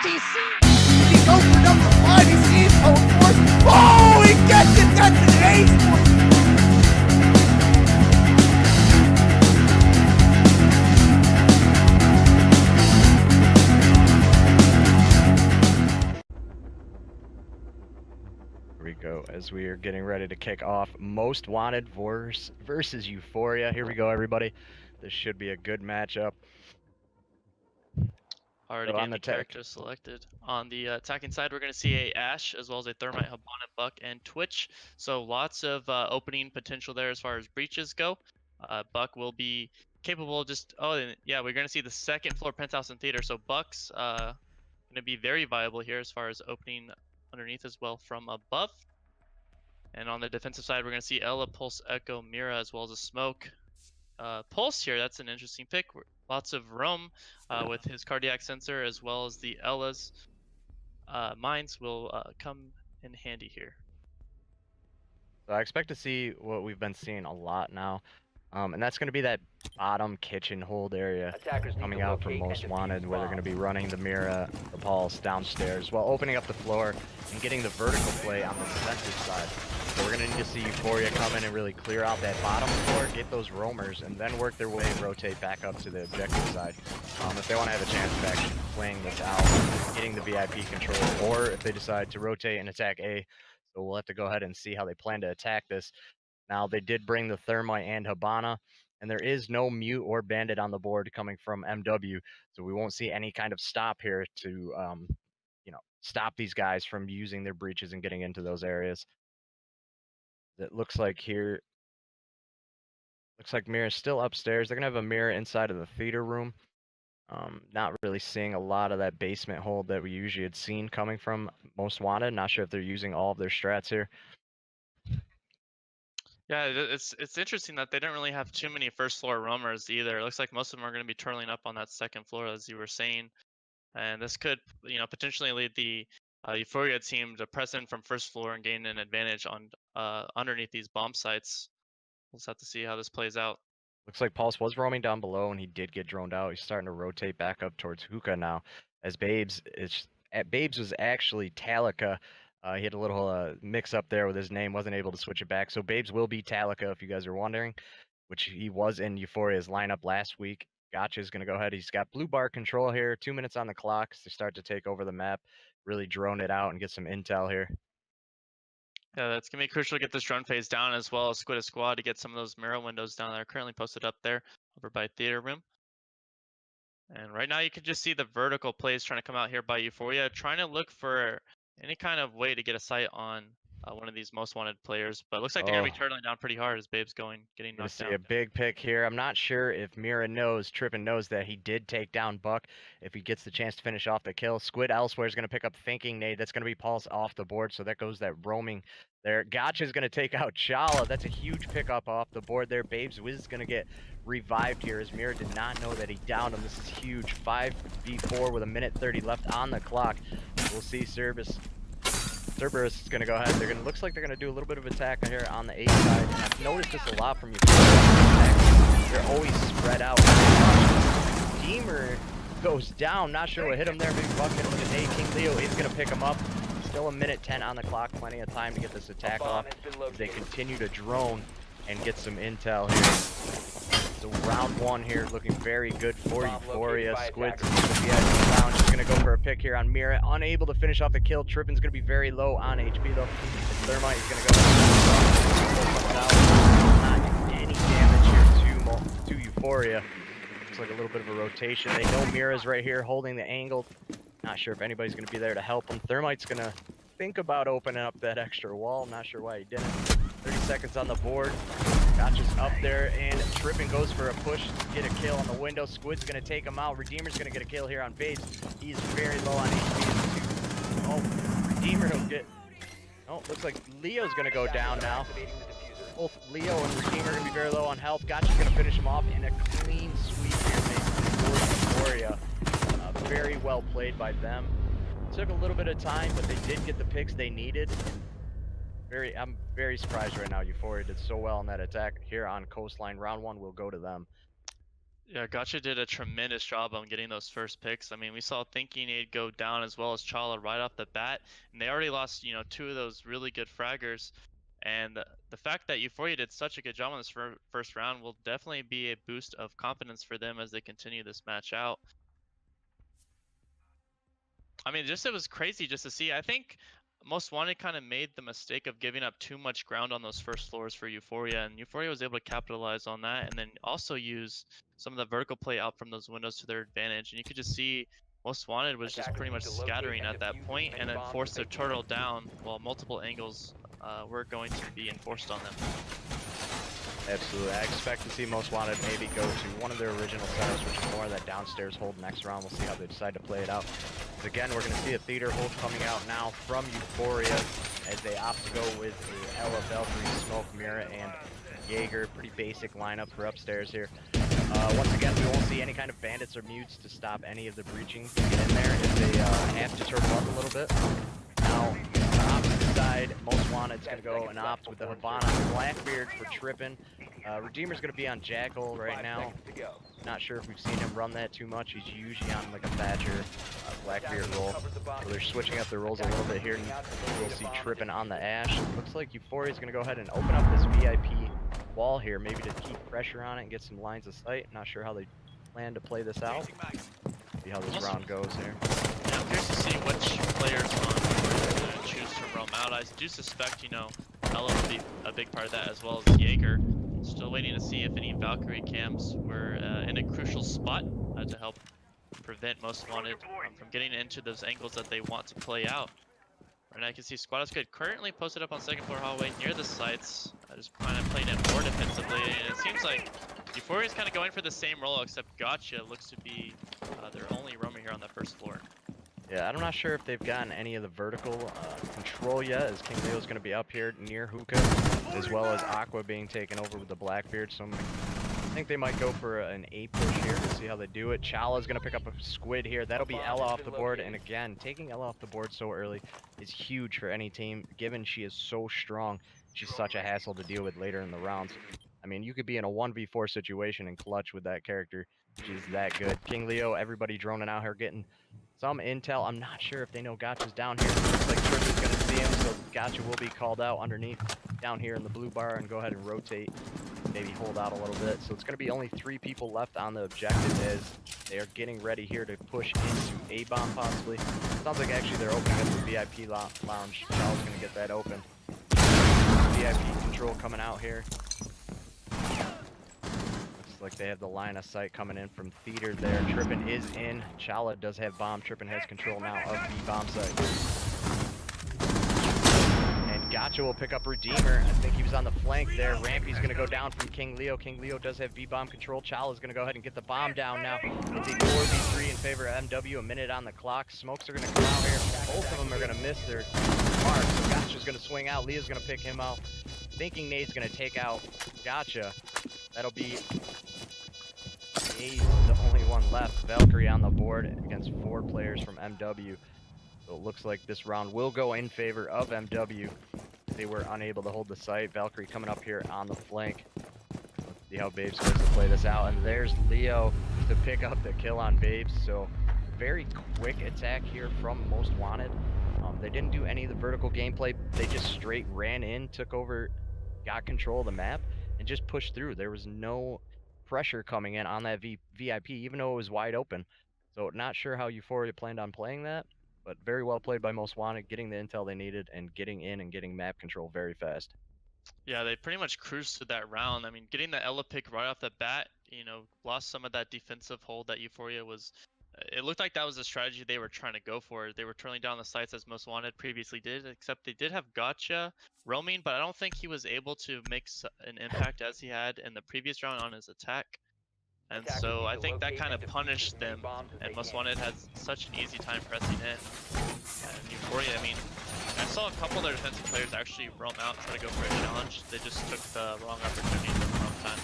TC. He goes for number 5. He sees Code Force. Oh, he gets it. That's an ace. Here we go as we are getting ready to kick off Most Wanted versus Euphoria. Here we go, everybody. This should be a good matchup. Already getting the characters selected. On the attacking side, we're going to see a Ashe as well as a Thermite, Habana, Buck, and Twitch. So lots of opening potential there as far as breaches go. Buck will be capable of just... Oh, yeah, we're going to see the second floor penthouse and theater. So Buck's going to be very viable here as far as opening underneath as well from above. And on the defensive side, we're going to see Ella, Pulse, Echo, Mira, as well as a Smoke. Pulse here, that's an interesting pick. Lots of roam with his cardiac sensor, as well as the Ella's mines will come in handy here. So I expect to see what we've been seeing a lot now, and that's going to be that bottom kitchen hold area coming out from Most Wanted, where they're going to be running the Mira, the Pulse downstairs, while opening up the floor and getting the vertical play on the defensive side. So we're going to need to see Euphoria come in and really clear out that bottom floor, get those roamers, and then work their way and rotate back up to the objective side. If they want to have a chance of actually playing this out, getting the VIP control, or if they decide to rotate and attack A. So we'll have to go ahead and see how they plan to attack this. Now, they did bring the Thermite and Habana, and there is no Mute or Bandit on the board coming from MW, so we won't see any kind of stop here to, stop these guys from using their breaches and getting into those areas. It looks like here, looks like Mira's still upstairs. They're going to have a Mira inside of the theater room. Not really seeing a lot of that basement hold that we usually had seen coming from Most Wanted. Not sure if they're using all of their strats here. Yeah, it's interesting that they don't really have too many first floor roamers either. It looks like most of them are going to be turtling up on that second floor, as you were saying, and this could, potentially lead the Euphoria team to press in from first floor and gain an advantage on underneath these bomb sites. We'll just have to see how this plays out. Looks like Pulse was roaming down below, and he did get droned out. He's starting to rotate back up towards Hookah now, as Babes was actually Talika. He had a little mix up there with his name, wasn't able to switch it back. So Babes will be Talika, if you guys are wondering, which he was in Euphoria's lineup last week. Gotcha's going to go ahead. He's got blue bar control here, 2 minutes on the clock to start to take over the map, really drone it out and get some intel here. Yeah, that's going to be crucial to get this drone phase down, as well as Squid a Squad to get some of those mirror windows down there currently posted up there over by Theater Room. And right now you can just see the vertical plays trying to come out here by Euphoria, trying to look for any kind of way to get a sight on one of these Most Wanted players. But it looks like they're going to be turtling down pretty hard as Babe's getting knocked down. See a big pick here. I'm not sure if Mira Trippin knows that he did take down Buck. If he gets the chance to finish off the kill, Squid elsewhere is going to pick up Thinking Nade. That's going to be Pulse off the board, so that goes that roaming there. Gotcha's going to take out Chala. That's a huge pickup off the board there. Babes Wiz is going to get revived here, as Mira did not know that he downed him. This is huge. 5v4 with 1:30 left on the clock. We'll see Cerberus is going to go ahead. Looks like they're going to do a little bit of attack here on the A side. And I've noticed this a lot from you. They're always spread out. Deemer goes down. Not sure what hit him there. Maybe Buck hit him with an A. King Leo is going to pick him up. Still 1:10 on the clock. Plenty of time to get this attack off as they continue to drone and get some intel here. So round one here looking very good for Euphoria. Squid's down. She's going to go for a pick here on Mira. Unable to finish off the kill. Trippin's going to be very low on HP though. Thermite is going to go not any damage here to Euphoria. Looks like a little bit of a rotation. They know Mira's right here holding the angle. Not sure if anybody's going to be there to help them. Thermite's going to think about opening up that extra wall. I'm not sure why he didn't. 30 seconds on the board. Gotcha's up there, and Trippin goes for a push to get a kill on the window. Squid's going to take him out. Redeemer's going to get a kill here on Babes. He's very low on HP. Oh, Redeemer will get... Oh, looks like Leo's going to go down now. Both Leo and Redeemer are going to be very low on health. Gotcha's going to finish him off in a clean sweep here, basically, for Euphoria. Very well played by them. Took a little bit of time, but they did get the picks they needed. I'm very surprised right now. Euphoria did so well on that attack here on Coastline. Round one will go to them. Yeah, Gotcha did a tremendous job on getting those first picks. I mean, we saw Thinking Aid go down as well as Chala right off the bat, and they already lost, two of those really good fraggers. And the fact that Euphoria did such a good job on this first round will definitely be a boost of confidence for them as they continue this match out. I mean, just it was crazy just to see. I think Most Wanted kind of made the mistake of giving up too much ground on those first floors for Euphoria, and Euphoria was able to capitalize on that and then also use some of the vertical play out from those windows to their advantage. And you could just see Most Wanted was just pretty much scattering at that point and then forced their turtle down while multiple angles were going to be enforced on them. Absolutely. I expect to see Most Wanted maybe go to one of their original setups, which is more of that downstairs hold next round. We'll see how they decide to play it out. But again, we're going to see a theater hold coming out now from Euphoria as they opt to go with a LFL 3 Smoke, Mira, and Jaeger. Pretty basic lineup for upstairs here. Once again, we won't see any kind of bandits or mutes to stop any of the breaching to get in there if they have to turtle up a little bit. Now, on the opposite side, Most Wanted's going to go and opt with the Habana Blackbeard for tripping. Redeemer's going to be on Jackal right now. Not sure if we've seen him run that too much. He's usually on like a Thatcher Blackbeard roll. So they're switching up their rolls a little bit here. And we'll see tripping on the Ash. Looks like Euphoria's going to go ahead and open up this VIP wall here, maybe to keep pressure on it and get some lines of sight. Not sure how they plan to play this out. See how this round goes here. Yeah, I'm curious to see which players on going to choose to roam out. I do suspect, Ella will be a big part of that, as well as Jaeger. Still waiting to see if any Valkyrie cams were in a crucial spot to help prevent Most Wanted from getting into those angles that they want to play out. Right now you can see Squad is good. Currently posted up on second floor hallway near the sites. Just kind of playing it more defensively, and it seems like Euphoria is kind of going for the same role, except Gotcha looks to be their only roamer here on the first floor. Yeah, I'm not sure if they've gotten any of the vertical control yet, as King Leo's going to be up here near Hookah, as well as Aqua being taken over with the Blackbeard. So I think they might go for an A push here to see how they do it. Chala's going to pick up a Squid here. That'll be Ella off the board. And again, taking Ella off the board so early is huge for any team, given she is so strong. She's such a hassle to deal with later in the rounds. I mean, you could be in a 1v4 situation and clutch with that character. She's that good. King Leo, everybody droning out here getting some intel. I'm not sure if they know Gotcha's down here. Looks like Tripp is going to see him, so Gotcha will be called out underneath down here in the blue bar and go ahead and rotate, maybe hold out a little bit. So it's going to be only 3 people left on the objective as they are getting ready here to push into A-bomb possibly. Sounds like actually they're opening up the VIP lounge. Charles going to get that open. VIP control coming out here. Like they have the line of sight coming in from theater there. Trippin is in. Chala does have bomb. Trippin has control now of the bomb site. And Gotcha will pick up Redeemer. I think he was on the flank there. Rampy's going to go down from King Leo. King Leo does have V-bomb control. Chala's going to go ahead and get the bomb down now. It's a 4v3 in favor of MW. A minute on the clock. Smokes are going to come out here. Both of them are going to miss their mark. So Gotcha's going to swing out. Leah's going to pick him out. Thinking Nade's going to take out Gotcha. That'll be the only one left. Valkyrie on the board against 4 players from MW. So it looks like this round will go in favor of MW. They were unable to hold the site. Valkyrie coming up here on the flank. Let's see how Babes goes to play this out. And there's Leo to pick up the kill on Babes. So very quick attack here from Most Wanted. They didn't do any of the vertical gameplay. They just straight ran in, took over, got control of the map, and just pushed through. There was no pressure coming in on that VIP, even though it was wide open. So not sure how Euphoria planned on playing that, but very well played by Most Wanted, getting the intel they needed and getting in and getting map control very fast. Yeah, they pretty much cruised through that round. I mean, getting the Ella pick right off the bat, lost some of that defensive hold that Euphoria was. It looked like that was the strategy they were trying to go for. They were turning down the sites as Most Wanted previously did, except they did have Gotcha roaming, but I don't think he was able to make an impact as he had in the previous round on his attack. And so I think that kind of punished them, and Most Wanted had such an easy time pressing in. And Euphoria, I mean, I saw a couple of their defensive players actually roam out and try to go for a challenge. They just took the wrong opportunity at the wrong time.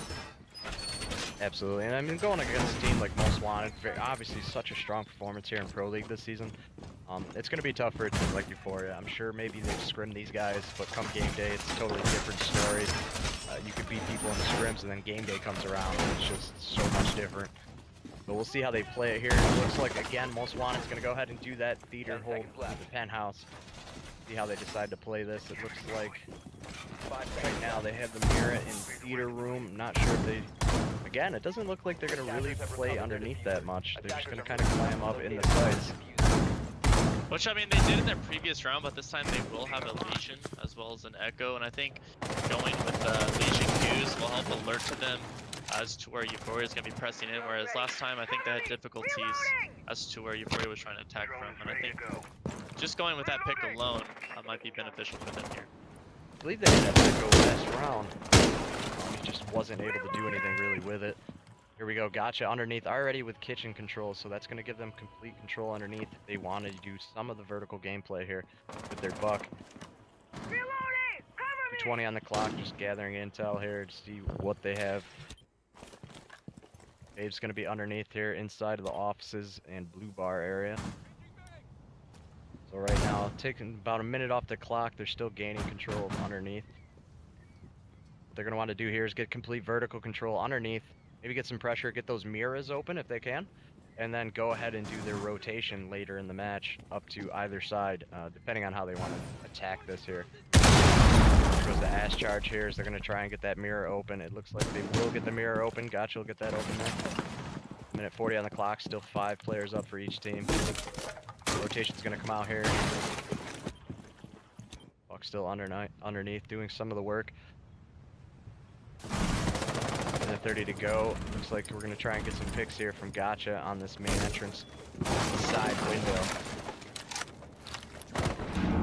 Absolutely, and I mean, going against a team like Most Wanted, obviously such a strong performance here in Pro League this season. It's going to be tough for a team like Euphoria. I'm sure maybe they've scrimmed these guys, but come game day, it's a totally different story. You could beat people in the scrims, and then game day comes around, and it's just so much different. But we'll see how they play it here. It looks like, again, Most Wanted's going to go ahead and do that theater hold at the penthouse. See how they decide to play this. It looks like right now they have the mirror in theater room. Not sure if they... Again, it doesn't look like they're going to really play underneath that much. They're just going to kind of climb up in the sides. Which, I mean, they did in their previous round, but this time they will have a Legion as well as an Echo, and I think going with the Legion Qs will help alert to them as to where Euphoria is going to be pressing in, whereas last time I think they had difficulties as to where Euphoria was trying to attack from, and I think just going with that pick alone might be beneficial for them here. I believe they had that Echo last round. He just wasn't able to do anything really with it. Here we go, gotcha underneath already with kitchen control, so that's going to give them complete control underneath. They wanted to do some of the vertical gameplay here with their buck. 2:20 on the clock, just gathering intel here to see what they have. Babe's going to be underneath here inside of the offices and blue bar area. So right now, taking about a minute off the clock, they're still gaining control underneath. What they're going to want to do here is get complete vertical control underneath. Maybe get some pressure, get those mirrors open if they can, and then go ahead and do their rotation later in the match up to either side, depending on how they want to attack this here. There goes the ash charge here, so they're going to try and get that mirror open. It looks like they will get the mirror open. Gotcha will get that open there. Minute 40 on the clock, still 5 players up for each team. Rotation's going to come out here. Buck still underneath doing some of the work. 30 to go. Looks like we're going to try and get some picks here from Gotcha on this main entrance side window.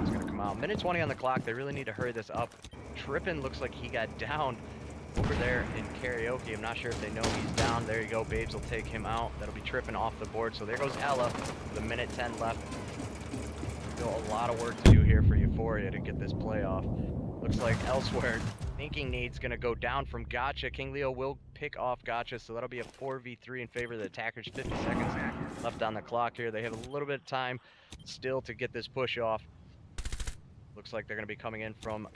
It's going to come out. Minute 20 on the clock. They really need to hurry this up. Trippin looks like he got down over there in karaoke. I'm not sure if they know he's down. There you go. Babes will take him out. That'll be Trippin off the board. So there goes Ella with a minute 10 left. Still a lot of work to do here for Euphoria to get this play off. Looks like elsewhere, Thinking Nade's going to go down from Gotcha. King Leo will pick off Gotcha, so that'll be a 4v3 in favor of the attackers. 50 seconds left on the clock here. They have a little bit of time still to get this push off. Looks like they're going to be coming in from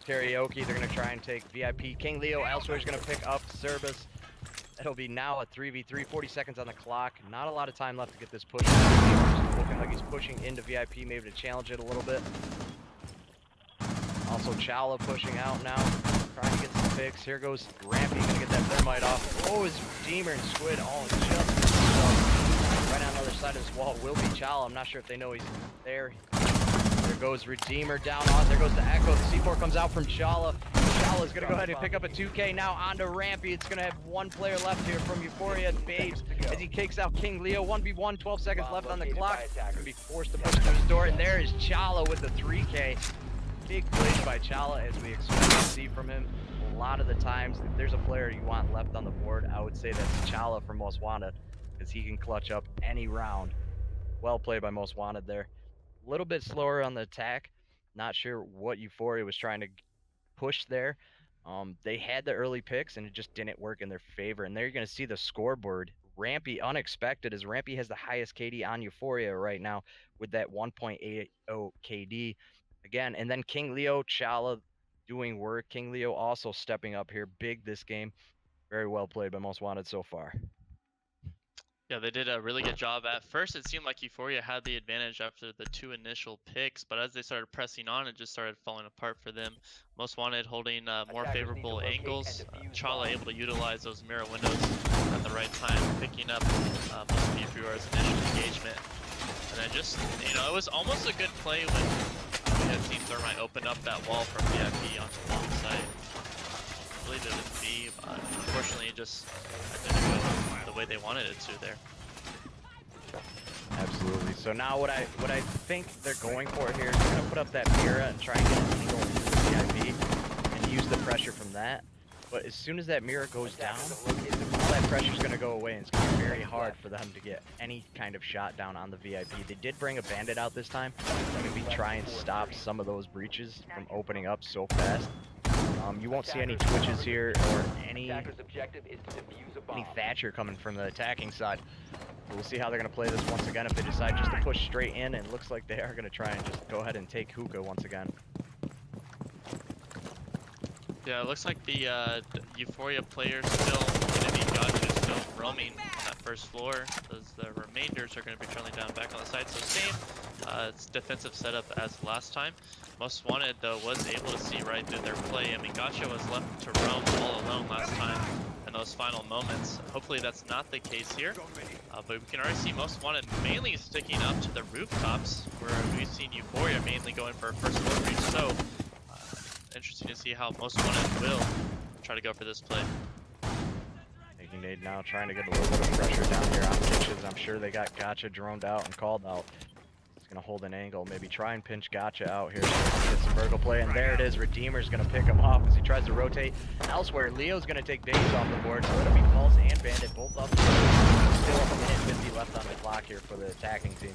karaoke. They're going to try and take VIP. King Leo elsewhere is going to pick up Service. That'll be now a 3v3, 40 seconds on the clock. Not a lot of time left to get this push. Looking like he's pushing into VIP, maybe to challenge it a little bit. Also, Chala pushing out now, trying to get some picks. Here goes Rampy, gonna get that thermite off. Oh, is Redeemer and Squid all just right on the other side of this wall will be Chala. I'm not sure if they know he's there. There goes Redeemer down on. There goes the Echo. The C4 comes out from Chala. Chala's gonna go ahead and pick up a 2K now onto Rampy. It's gonna have one player left here from Euphoria and Babes as he kicks out King Leo. 1v1, 12 seconds left on the clock. Gonna be forced to push through his door, and there is Chala with the 3K. Big plays by Chala as we expect to see from him. A lot of the times, if there's a player you want left on the board, I would say that's Chala from Most Wanted, because he can clutch up any round. Well played by Most Wanted there. A little bit slower on the attack. Not sure what Euphoria was trying to push there. They had the early picks, and it just didn't work in their favor. And there you're going to see the scoreboard. Rampy, unexpected, as Rampy has the highest KD on Euphoria right now with that 1.80 KD. Again, and then King Leo, Chala doing work. King Leo also stepping up here big this game. Very well played by Most Wanted so far. Yeah, they did a really good job. At first, it seemed like Euphoria had the advantage after the 2 initial picks, but as they started pressing on, it just started falling apart for them. Most Wanted holding more favorable angles. Chala able to utilize those mirror windows at the right time, picking up most of Euphoria's initial engagement. And then just, you know, it was almost a good play when we had seen Thermite open up that wall from VIP onto the long side. I believe it was B, but unfortunately it just didn't go the way they wanted it to there. Absolutely. So now what I think they're going for here is they're going to put up that mirror and try and get an angle into the VIP and use the pressure from that. But as soon as that mirror goes down, all that pressure is going to go away, and it's going to be very hard for them to get any kind of shot down on the VIP. They did bring a bandit out this time to maybe try and stop some of those breaches from opening up so fast. You won't see any twitches here or any Attacker's objective is to defuse a any bomb. Thatcher coming from the attacking side. So we'll see how they're going to play this once again. If they decide just to push straight in, and it looks like they are going to try and just go ahead and take hookah once again. Yeah, it looks like the Euphoria players still going to be Gotcha, still roaming on that first floor. As the remainders are going to be trailing down back on the side. So same defensive setup as last time. Most Wanted, though, was able to see right through their play. I mean, Gotcha was left to roam all alone last time in those final moments. Hopefully that's not the case here. But we can already see Most Wanted mainly sticking up to the rooftops, where we've seen Euphoria mainly going for a first floor breach. So interesting to see how Most Wanted will try to go for this play. Taking nade now, trying to get a little bit of pressure down here on pitches. I'm sure they got Gotcha droned out and called out. He's gonna hold an angle, maybe try and pinch Gotcha out here. Get some vertical play, and there it is. Redeemer's gonna pick him off as he tries to rotate elsewhere. Leo's gonna take Bays off the board, so it'll be Pulse and Bandit both up. Still a minute 50 left on the clock here for the attacking team.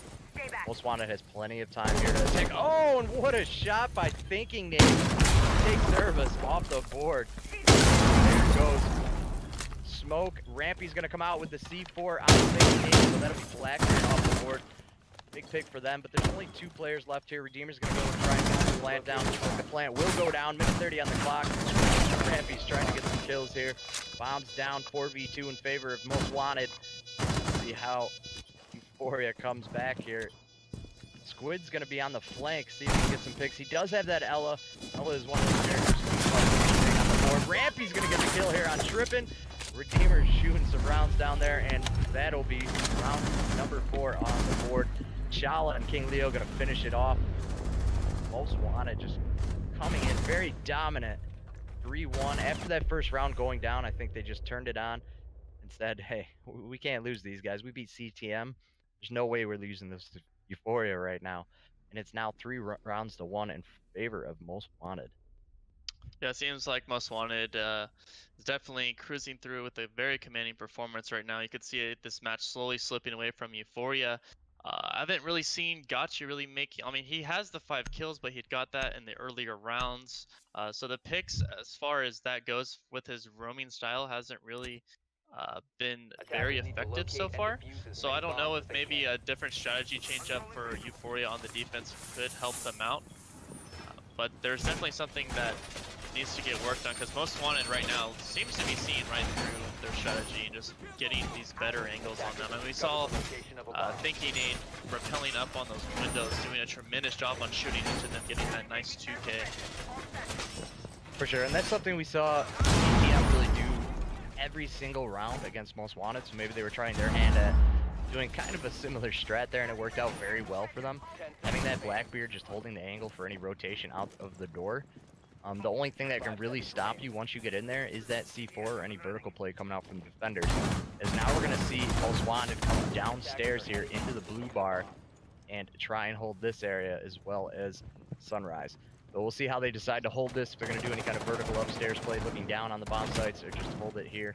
Most Wanted has plenty of time here to take. Oh, and what a shot by Thinking Nade. Take service off the board. There goes Smoke. Rampy's gonna come out with the C4 on Thinking Nade, so that'll be Blackbeard off the board. Big pick for them, but there's only 2 players left here. Redeemer's gonna go and try and knock the plant down. The plant will go down. Minute 30 on the clock. Rampy's trying to get some kills here. Bombs down. 4v2 in favor of Most Wanted. See how Euphoria comes back here. Squid's gonna be on the flank, see if he can get some picks. He does have that Ella. Ella is one of the characters who's on the board. Rampy's gonna get the kill here on Trippin'. Redeemer's shooting some rounds down there, and that'll be round number 4 on the board. Chala and King Leo gonna finish it off. Most Wanted just coming in very dominant. 3-1. After that first round going down, I think they just turned it on and said, hey, we can't lose these guys. We beat CTM. There's no way we're losing this to Euphoria right now. And it's now 3 rounds to 1 in favor of Most Wanted. Yeah, it seems like Most Wanted is definitely cruising through with a very commanding performance right now. You could see this match slowly slipping away from Euphoria. I haven't really seen Gotcha really make. I mean, he has the 5 kills, but he'd got that in the earlier rounds. So the picks, as far as that goes with his roaming style, hasn't really been very effective so far. So I don't know if maybe a different strategy change up for Euphoria on the defense could help them out. But there's definitely something that needs to get worked on, because Most Wanted right now seems to be seeing right through their strategy and just getting these better angles on them. And we saw Thinking Nade rappelling up on those windows, doing a tremendous job on shooting into them, getting that nice 2K. For sure, and that's something we saw CTM really do every single round against Most Wanted, so maybe they were trying their hand at doing kind of a similar strat there, and it worked out very well for them. Having that Blackbeard just holding the angle for any rotation out of the door. The only thing that can really stop you once you get in there is that C4 or any vertical play coming out from the defenders. As now we're going to see Most Wanted come downstairs here into the blue bar and try and hold this area as well as Sunrise. So we'll see how they decide to hold this, if they're going to do any kind of vertical upstairs play looking down on the bomb sites, or just hold it here.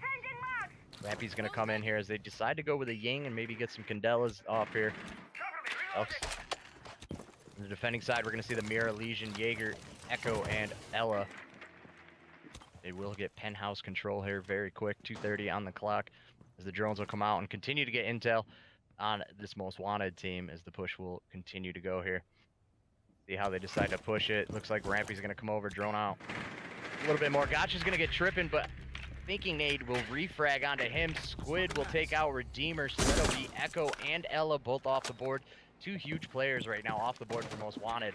Rampy's going to come in here as they decide to go with a Ying and maybe get some Candelas off here. On the defending side, we're going to see the Mira, Legion, Jaeger, Echo, and Ella. They will get penthouse control here very quick. 2:30 on the clock as the drones will come out and continue to get intel on this Most Wanted team as the push will continue to go here. See how they decide to push it. Looks like Rampy's going to come over, drone out a little bit more. Gotcha's going to get tripping, but Thinking Nade will refrag onto him. Squid will take out Redeemer, so that'll be Echo and Ella both off the board. 2 huge players right now off the board for Most Wanted,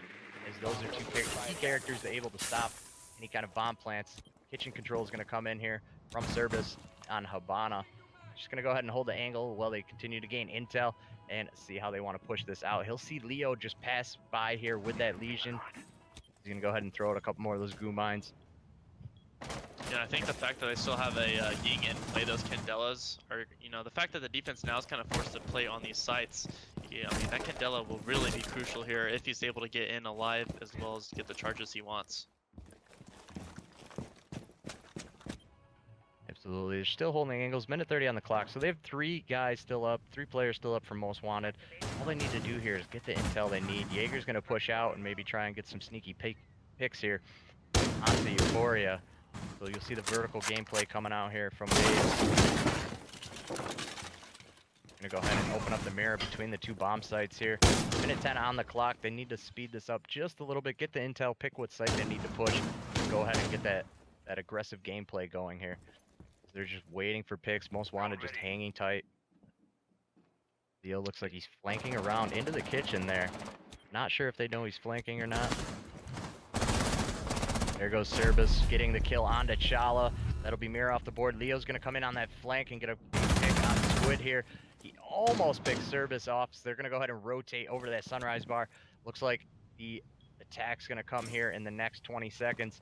as those are 2 key characters that are able to stop any kind of bomb plants. Kitchen Control is going to come in here from service on Habana. Just going to go ahead and hold the angle while they continue to gain intel and see how they want to push this out. He'll see Leo just pass by here with that Legion. He's going to go ahead and throw out a couple more of those goo mines. Yeah, I think the fact that they still have a Ying and play those Candelas, or the fact that the defense now is kind of forced to play on these sites. Yeah, I mean, that Candela will really be crucial here if he's able to get in alive as well as get the charges he wants. Absolutely, they're still holding angles. Minute 30 on the clock, so they have 3 guys still up, 3 players still up from Most Wanted. All they need to do here is get the intel they need. Jaeger's going to push out and maybe try and get some sneaky picks here onto Euphoria. So you'll see the vertical gameplay coming out here from Waves. Gonna go ahead and open up the mirror between the two bomb sites here. Minute 10 on the clock. They need to speed this up just a little bit. Get the intel, pick what site they need to push. Go ahead and get that aggressive gameplay going here. They're just waiting for picks. Most wanted just hanging tight. Leo looks like he's flanking around into the kitchen there. Not sure if they know he's flanking or not. There goes Cerbus getting the kill onto Chala. That'll be Mira off the board. Leo's going to come in on that flank and get a pick on Squid here. He almost picked Cerbus off, so they're going to go ahead and rotate over that sunrise bar. Looks like the attack's going to come here in the next 20 seconds.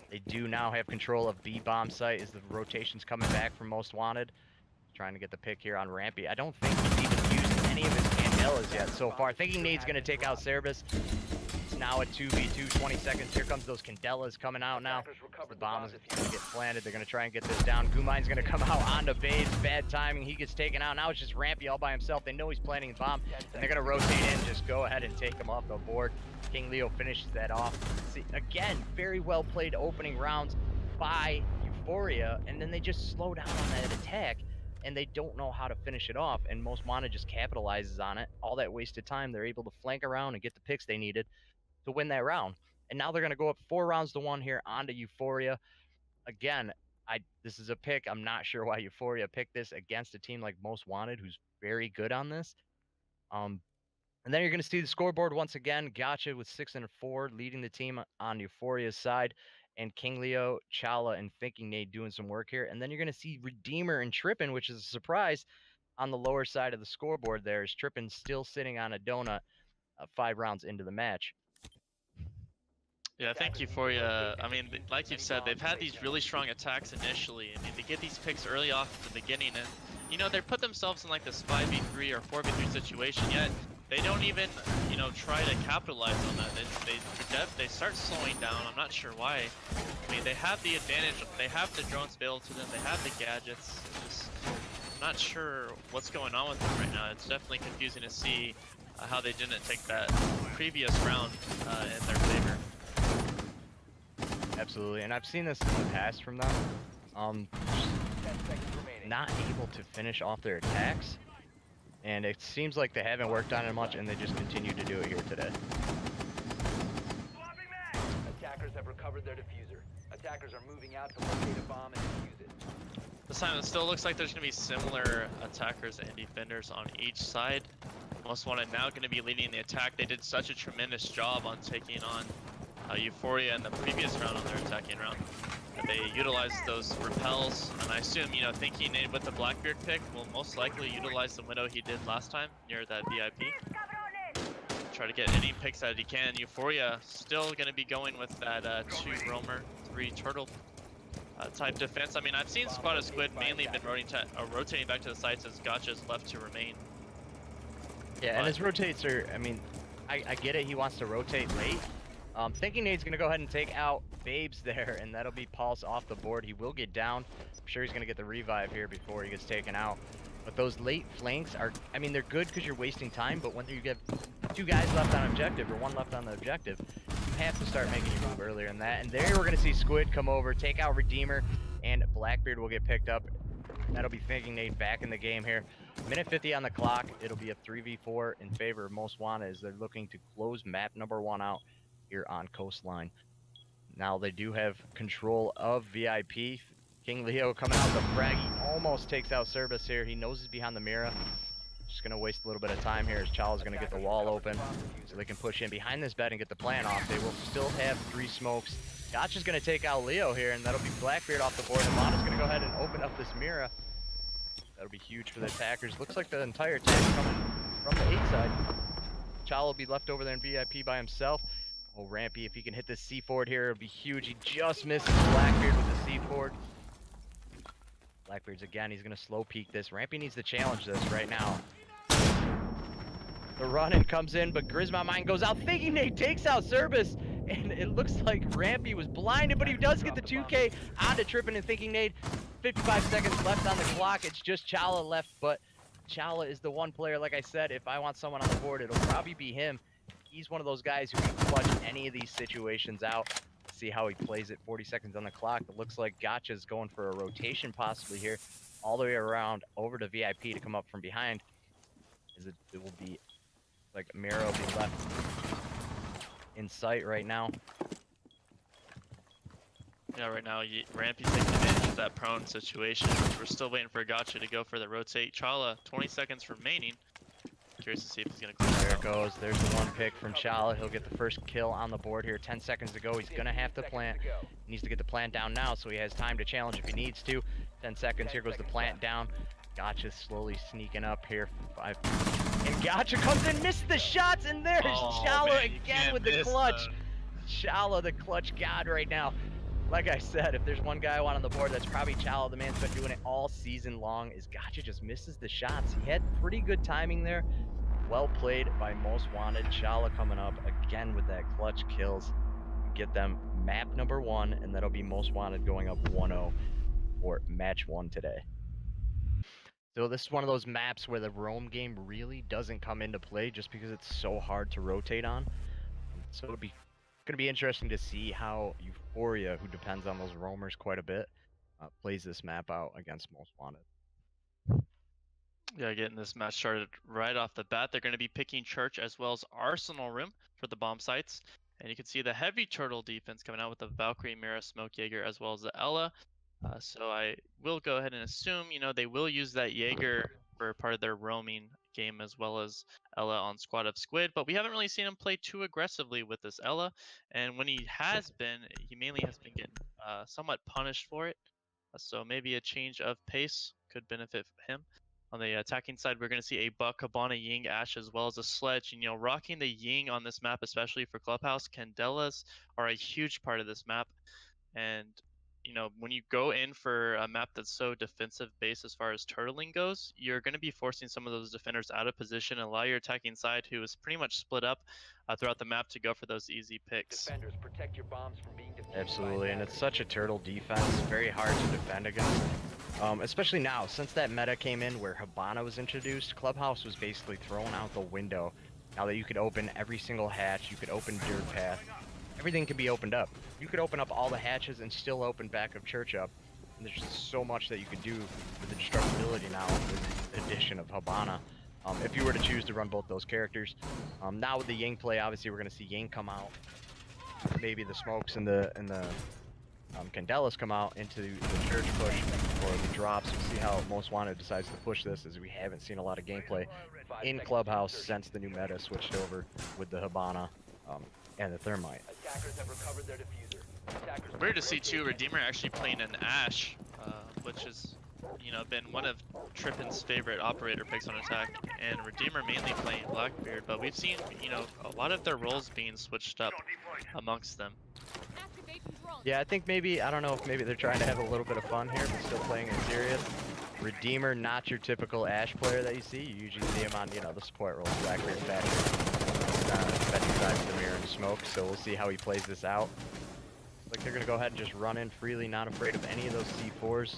They do now have control of B bomb site as the rotation's coming back from Most Wanted. Trying to get the pick here on Rampy. I don't think he's even used any of his candelas yet so far. Thinking Nade's going to take out Cerbus. It's now a 2v2, 20 seconds. Here comes those candelas coming out now. The bomb is going to get planted. They're going to try and get this down. Gumine's going to come out onto Babes. Bad timing. He gets taken out. Now it's just Rampy all by himself. They know he's planting the bomb, and they're going to rotate in. Just go ahead and take him off the board. King Leo finishes that off. See, again, very well played opening rounds by Euphoria, and then they just slow down on that attack, and they don't know how to finish it off, and Most Wanted just capitalizes on it. All that wasted time, they're able to flank around and get the picks they needed to win that round. And now they're going to go up 4-1 here onto Euphoria. Again, this is a pick. I'm not sure why Euphoria picked this against a team like Most Wanted, who's very good on this. And then you're going to see the scoreboard once again. Gotcha with 6 and 4, leading the team on Euphoria's side. And King Leo, Chala, and Thinking Nade doing some work here. And then you're going to see Redeemer and Trippin, which is a surprise on the lower side of the scoreboard there. Is Trippin still sitting on a donut 5 rounds into the match. Yeah, thank you for I mean, like you've said, they've had these really strong attacks initially. I mean, they get these picks early off at the beginning, and you know, they put themselves in like this 5v3 or 4v3 situation, yet they don't even, you know, try to capitalize on that. They start slowing down. I'm not sure why. I mean, they have the advantage. They have the drones available to them. They have the gadgets. I'm not sure what's going on with them right now. It's definitely confusing to see how they didn't take that previous round in their favor. Absolutely, and I've seen this in the past from them. Not able to finish off their attacks, and it seems like they haven't worked on it much, and they just continue to do it here today. Attackers have recovered their diffuser. Attackers are moving out to locate a bomb and defuse it. This time it still looks like there's going to be similar attackers and defenders on each side. Most Wanted now going to be leading the attack. They did such a tremendous job on taking on Euphoria in the previous round on their attacking round. And they utilized those repels, and I assume, you know, Thinking Nade with the Blackbeard pick will most likely utilize the Widow he did last time near that VIP. Try to get any picks that he can. Euphoria still going to be going with that 2 roamer, 3 turtle type defense. I mean, I've seen Spotted Squid mainly been rotating back to the sites as Gotcha's left to remain. Yeah, and his rotates are, I mean, I get it, he wants to rotate late. Thinking Nade's going to go ahead and take out Babes there, and that'll be Pulse off the board. He will get down. I'm sure he's going to get the revive here before he gets taken out. But those late flanks are, I mean, they're good because you're wasting time, but when you get 2 guys left on objective or 1 left on the objective, you have to start making your move earlier than that. And there we're going to see Squid come over, take out Redeemer, and Blackbeard will get picked up. That'll be Thinking Nade back in the game here. Minute 50 on the clock. It'll be a 3v4 in favor of Most Wanted as they're looking to close map number 1 out here on Coastline. Now they do have control of VIP. King Leo coming out with a frag. He almost takes out Cerbus here. He knows he's behind the Mira. Just going to waste a little bit of time here as Chala's going to get the wall open so they can push in behind this bed and get the plan off. They will still have 3 smokes. Gotcha's going to take out Leo here, and that'll be Blackbeard off the board. And Lana's going to go ahead and open up this Mira. That'll be huge for the attackers. Looks like the entire attack coming from the 8 side. Chala will be left over there in VIP by himself. Oh, Rampy, if he can hit this C-Ford here, it'll be huge. He just misses Blackbeard with the C-Ford. Blackbeard's again, he's going to slow peek this. Rampy needs to challenge this right now. The run-in comes in, but Grisma Mine goes out. Thinking Nade takes out Cerbus, and it looks like Rampy was blinded, but he does get the 2K onto Trippin' and Thinking Nade. 55 seconds left on the clock. It's just Chala left, but Chala is the one player, like I said, if I want someone on the board, it'll probably be him. He's one of those guys who can clutch any of these situations out. see how he plays it. 40 seconds on the clock. It looks like Gotcha's going for a rotation possibly here, all the way around over to VIP to come up from behind. It will be like Mira will be left in sight right now. Yeah, right now Rampy's taking advantage of that prone situation. We're still waiting for Gotcha to go for the rotate. Chala, 20 seconds remaining. Curious to see if he's gonna clear There it it goes. There's the one pick from Chala. He'll get the first kill on the board here. 10 seconds to go. He's gonna have to plant. He needs to get the plant down now so he has time to challenge if he needs to. 10 seconds. Here goes the plant down. Gotcha slowly sneaking up here. 5. And Gotcha comes in, missed the shots, and there's Chala again with the clutch. Chala, the clutch god right now. Like I said, if there's one guy I want on the board, that's probably Chala. The man's been doing it all season long. Is Gotcha just misses the shots. He had pretty good timing there. Well played by Most Wanted. Chala coming up again with that clutch kills. Get them map number 1, and that'll be Most Wanted going up 1-0 for match 1 today. So this is one of those maps where the roam game really doesn't come into play just because it's so hard to rotate on. So it'll be going to be interesting to see how Euphoria, who depends on those roamers quite a bit, plays this map out against Most Wanted. Yeah, getting this match started right off the bat. They're going to be picking Church as well as Arsenal Room for the bomb sites. And you can see the heavy turtle defense coming out with the Valkyrie, Mira, Smoke Jaeger, as well as the Ella. So I will go ahead and assume, they will use that Jaeger for part of their roaming game as well as Ella on Squad of Squid. But we haven't really seen him play too aggressively with this Ella. And when he has been, he mainly has been getting somewhat punished for it. So maybe a change of pace could benefit him. On the attacking side, we're going to see a Buck, Hibana, Ying, Ashe, as well as a Sledge. And, rocking the Ying on this map, especially for Clubhouse, Candelas are a huge part of this map. And, when you go in for a map that's so defensive based as far as turtling goes, you're going to be forcing some of those defenders out of position and allow your attacking side, who is pretty much split up throughout the map, to go for those easy picks. Defenders, protect your bombs from being defused by Absolutely, and it's attackers. such a turtle defense. Very hard to defend against. Especially now, since that meta came in where Hibana was introduced, Clubhouse was basically thrown out the window. Now that you could open every single hatch, you could open Dirt Path, everything can be opened up. You could open up all the hatches and still open back of Church up. And there's just so much that you could do with the destructibility now with the addition of Hibana. If you were to choose to run both those characters. Now with the Ying play, obviously we're going to see Ying come out. Maybe the smokes and the Candelas come out into the Church push or the drops. We'll see how Most Wanted decides to push this, as we haven't seen a lot of gameplay in Clubhouse since the new meta switched over with the Hibana and the Thermite. Attackers have recovered their diffuser. Attackers Weird to see too, Redeemer actually playing an Ashe, which has, been one of Trippin's favorite operator picks on attack, and Redeemer mainly playing Blackbeard. But we've seen, a lot of their roles being switched up amongst them. Yeah, I think maybe, I don't know if maybe they're trying to have a little bit of fun here, but still playing it serious. Redeemer, not your typical Ashe player that you see. You usually see him on, the support roles, Blackbeard and Betty sides the Mirror and Smoke, so we'll see how he plays this out. Like they're going to go ahead and just run in freely, not afraid of any of those C4s.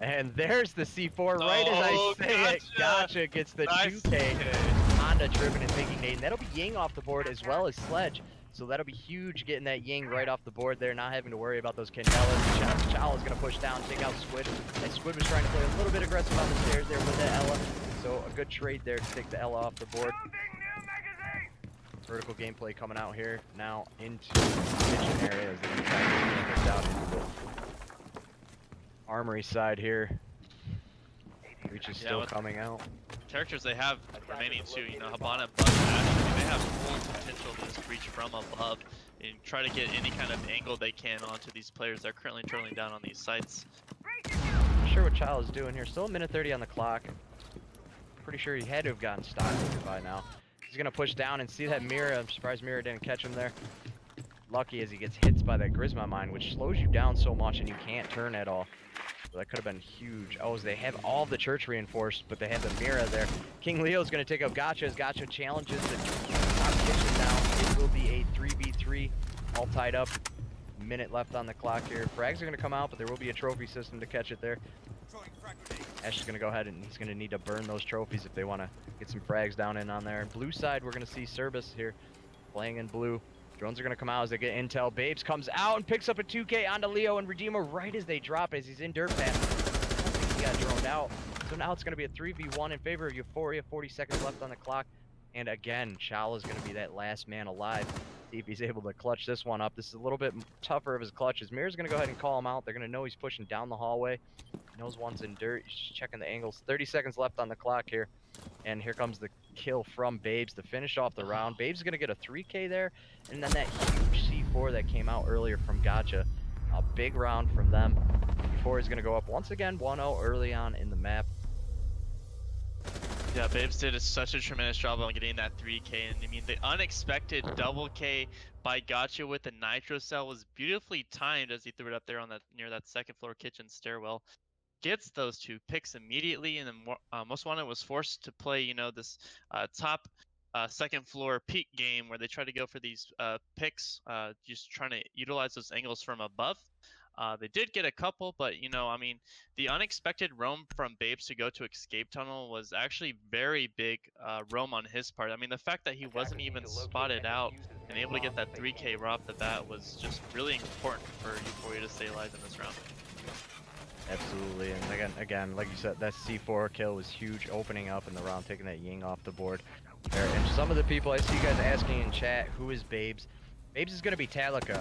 And there's the C4 right as I say it. Gotcha gets the Nice 2K Honda Trippin and Thinking Nade. And that'll be Ying off the board as well as Sledge. So that'll be huge, getting that Ying right off the board there, not having to worry about those Candelas. Chala's going to push down, take out Squid. And Squid was trying to play a little bit aggressive on the stairs there with that Ella. So a good trade there to take the Ella off the board. Vertical gameplay coming out here now into the kitchen area as they try to get this out into the armory side here. Reach is still coming out. Characters they have remaining too, Hibana, Buck, Ashe, they have full potential to just reach from above and try to get any kind of angle they can onto these players that are currently turtling down on these sites. Not sure what Child is doing here. Still a minute 30 on the clock. Pretty sure he had to have gotten stopped by now. He's gonna push down and see that Mira. I'm surprised Mira didn't catch him there. Lucky as he gets hit by that Grisma mine, which slows you down so much and you can't turn at all. So that could have been huge. Oh, they have all the Church reinforced, but they have the Mira there. King Leo's gonna take up Gotcha as Gotcha challenges the top kitchen now. It will be a 3v3, all tied up. Minute left on the clock here. Frags are gonna come out, but there will be a trophy system to catch it there. Ash is going to go ahead and he's going to need to burn those trophies if they want to get some frags down in on there. Blue side, we're going to see Cerbis here playing in blue. Drones are going to come out as they get intel. Babes comes out and picks up a 2K onto Leo and Redeemer right as they drop as he's in dirt path. I don't think he got droned out. So now it's going to be a 3v1 in favor of Euphoria. 40 seconds left on the clock. And again, Chow is going to be that last man alive. See if he's able to clutch this one up. This is a little bit tougher of his clutches. Mirror's going to go ahead and call him out. They're going to know he's pushing down the hallway. He knows one's in dirt. He's just checking the angles. 30 seconds left on the clock here. And here comes the kill from Babes to finish off the round. Babes is going to get a 3K there. And then that huge C4 that came out earlier from Gotcha. A big round from them. Euphoria is going to go up once again 1-0 early on in the map. Yeah, Babes did such a tremendous job on getting that 3K, and I mean the unexpected double K by Gotcha with the nitro cell was beautifully timed as he threw it up there on that near that second floor kitchen stairwell. Gets those 2 picks immediately, and then Most Wanted was forced to play, you know, this top second floor peak game where they try to go for these picks, just trying to utilize those angles from above. They did get a couple, but you know, I mean, the unexpected roam from Babes to go to escape tunnel was actually very big roam on his part. I mean, the fact that he wasn't even spotted out and able to get that 3K right off the bat was just really important for Euphoria to stay alive in this round. Absolutely, and again, like you said, that C4 kill was huge, opening up in the round, taking that Ying off the board. There, and some of the people I see you guys asking in chat, who is Babes? Babes is going to be Talika.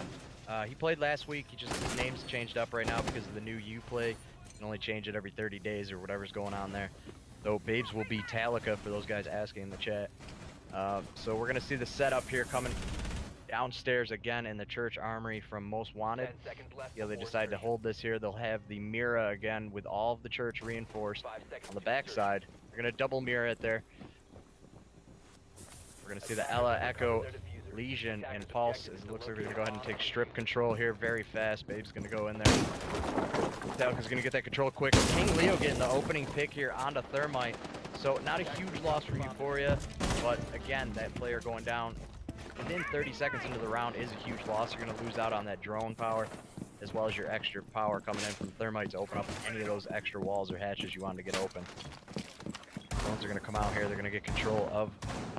He played last week. His name's changed up right now because of the new Uplay. You can only change it every 30 days or whatever's going on there. So Babes will be Talika for those guys asking in the chat. So we're going to see the setup here coming downstairs again in the church armory from Most Wanted. Yeah, they decided to hold this here. They'll have the Mira again with all of the church reinforced on the backside. They're going to double Mira it there. We're going to see the Ella, Echo, Legion, and Pulse. It looks like we're going to go ahead and take strip control here very fast. Babe's going to go in there. Talika's going to get that control quick. King Leo getting the opening pick here onto Thermite. So not a huge loss for Euphoria, but again, that player going down within 30 seconds into the round is a huge loss. You're going to lose out on that drone power, as well as your extra power coming in from Thermite to open up any of those extra walls or hatches you want to get open. Drones are going to come out here. They're going to get control of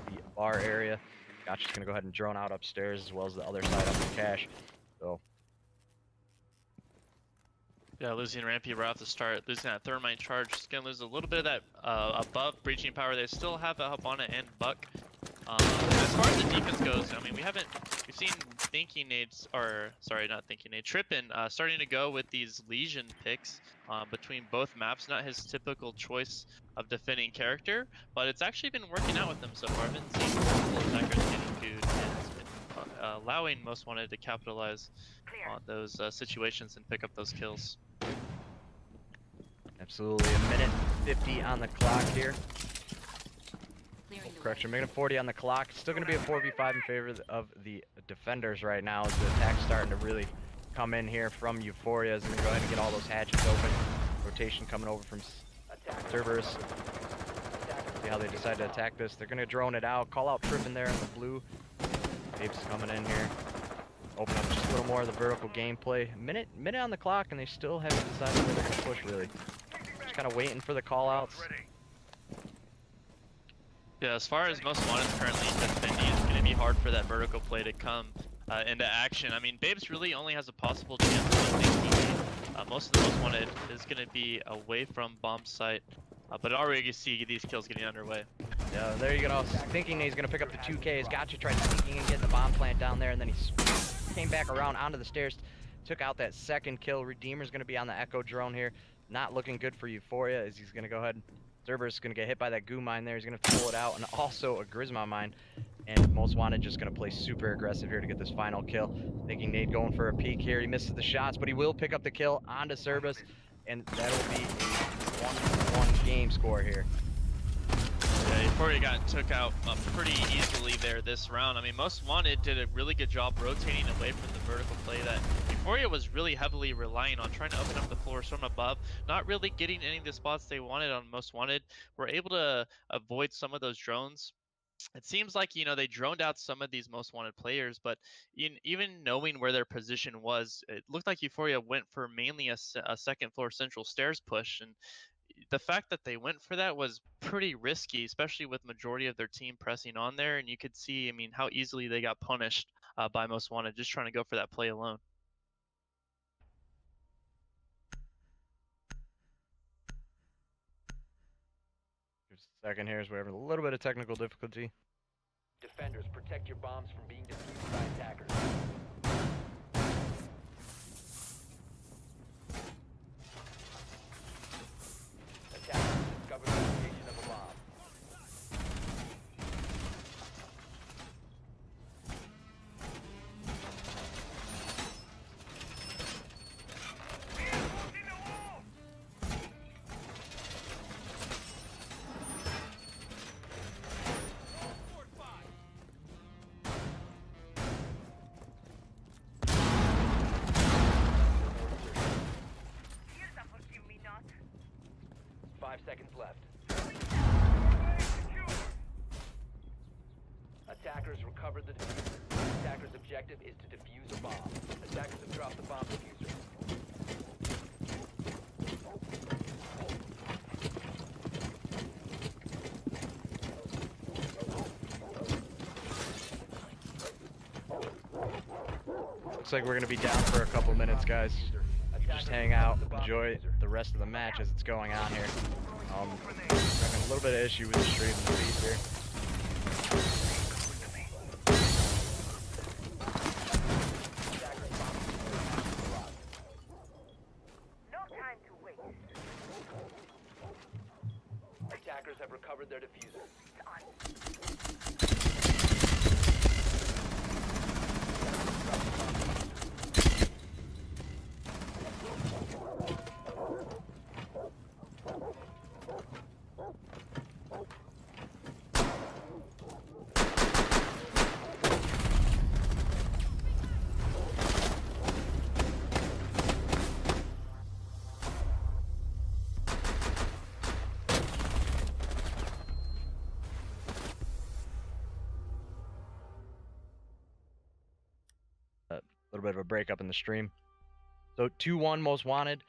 the bar area. Gotcha's going to go ahead and drone out upstairs, as well as the other side up the cache. So yeah, losing Rampy right off the start, losing that Thermite charge, just going to lose a little bit of that above breaching power. They still have a Habana and Buck. As far as the defense goes, I mean, we've seen Thinking Nades, or sorry, not Thinking Nade, Trippin starting to go with these Legion picks between both maps. Not his typical choice of defending character, but it's actually been working out with them so far. I've been seeing multiple attackers getting food, and it's been allowing Most Wanted to capitalize on those situations and pick up those kills. absolutely, a minute 50 on the clock here. Correction, minute 40 on the clock. Still going to be a 4v5 in favor of the defenders right now as the attack's starting to really come in here from Euphoria. As they're going to go ahead and get all those hatches open. Rotation coming over from Cerberus. See how they decide to attack this. They're going to drone it out. Call out Trippin there in the blue. Babes coming in here. Open up just a little more of the vertical gameplay. Minute on the clock, and they still haven't decided where they're going to push, really. Just kind of waiting for the call-outs. Yeah, as far as Most Wanted currently defending, it's going to be hard for that vertical play to come into action. I mean, Babes really only has a possible chance of thinking. Most of the Most Wanted is going to be away from bomb site, but already you see these kills getting underway. Yeah, there you go. Thinking he's going to pick up the 2Ks. Gotcha tried sneaking and getting the bomb plant down there, and then he came back around onto the stairs, took out that second kill. Redeemer's going to be on the Echo drone here. Not looking good for Euphoria as he's going to go ahead and Cerberus going to get hit by that goo mine there. He's going to pull it out, and also a Grisma mine. And Most Wanted just going to play super aggressive here to get this final kill. Thinking Nade going for a peek here. He misses the shots, but he will pick up the kill onto Cerberus. And that'll be a 1-1 game score here. Yeah, Euphoria took out pretty easily there this round. I mean, Most Wanted did a really good job rotating away from the vertical play that Euphoria was really heavily relying on, trying to open up the floors from above, not really getting any of the spots they wanted on Most Wanted. Were able to avoid some of those drones. It seems like, you know, they droned out some of these Most Wanted players, but even knowing where their position was, it looked like Euphoria went for mainly a second floor central stairs push, and the fact that they went for that was pretty risky, especially with majority of their team pressing on there, and you could see, I mean, how easily they got punished by Most Wanted, just trying to go for that play alone. Just a second here as we're having a little bit of technical difficulty. Defenders, protect your bombs from being defused by attackers. Attackers discovered the location of a bomb. Here's a forgive me not. 5 seconds left. Attackers recovered the diffuser. Attackers' objective is to defuse a bomb. Attackers have dropped the bomb diffuser. Looks like we're going to be down for a couple minutes, guys. Just hang out, enjoy the rest of the match as it's going on here. Having a little bit of issue with the stream and the feed here. No time to waste. Attackers have recovered their diffuser. A little bit of a breakup in the stream. So 2-1 Most Wanted.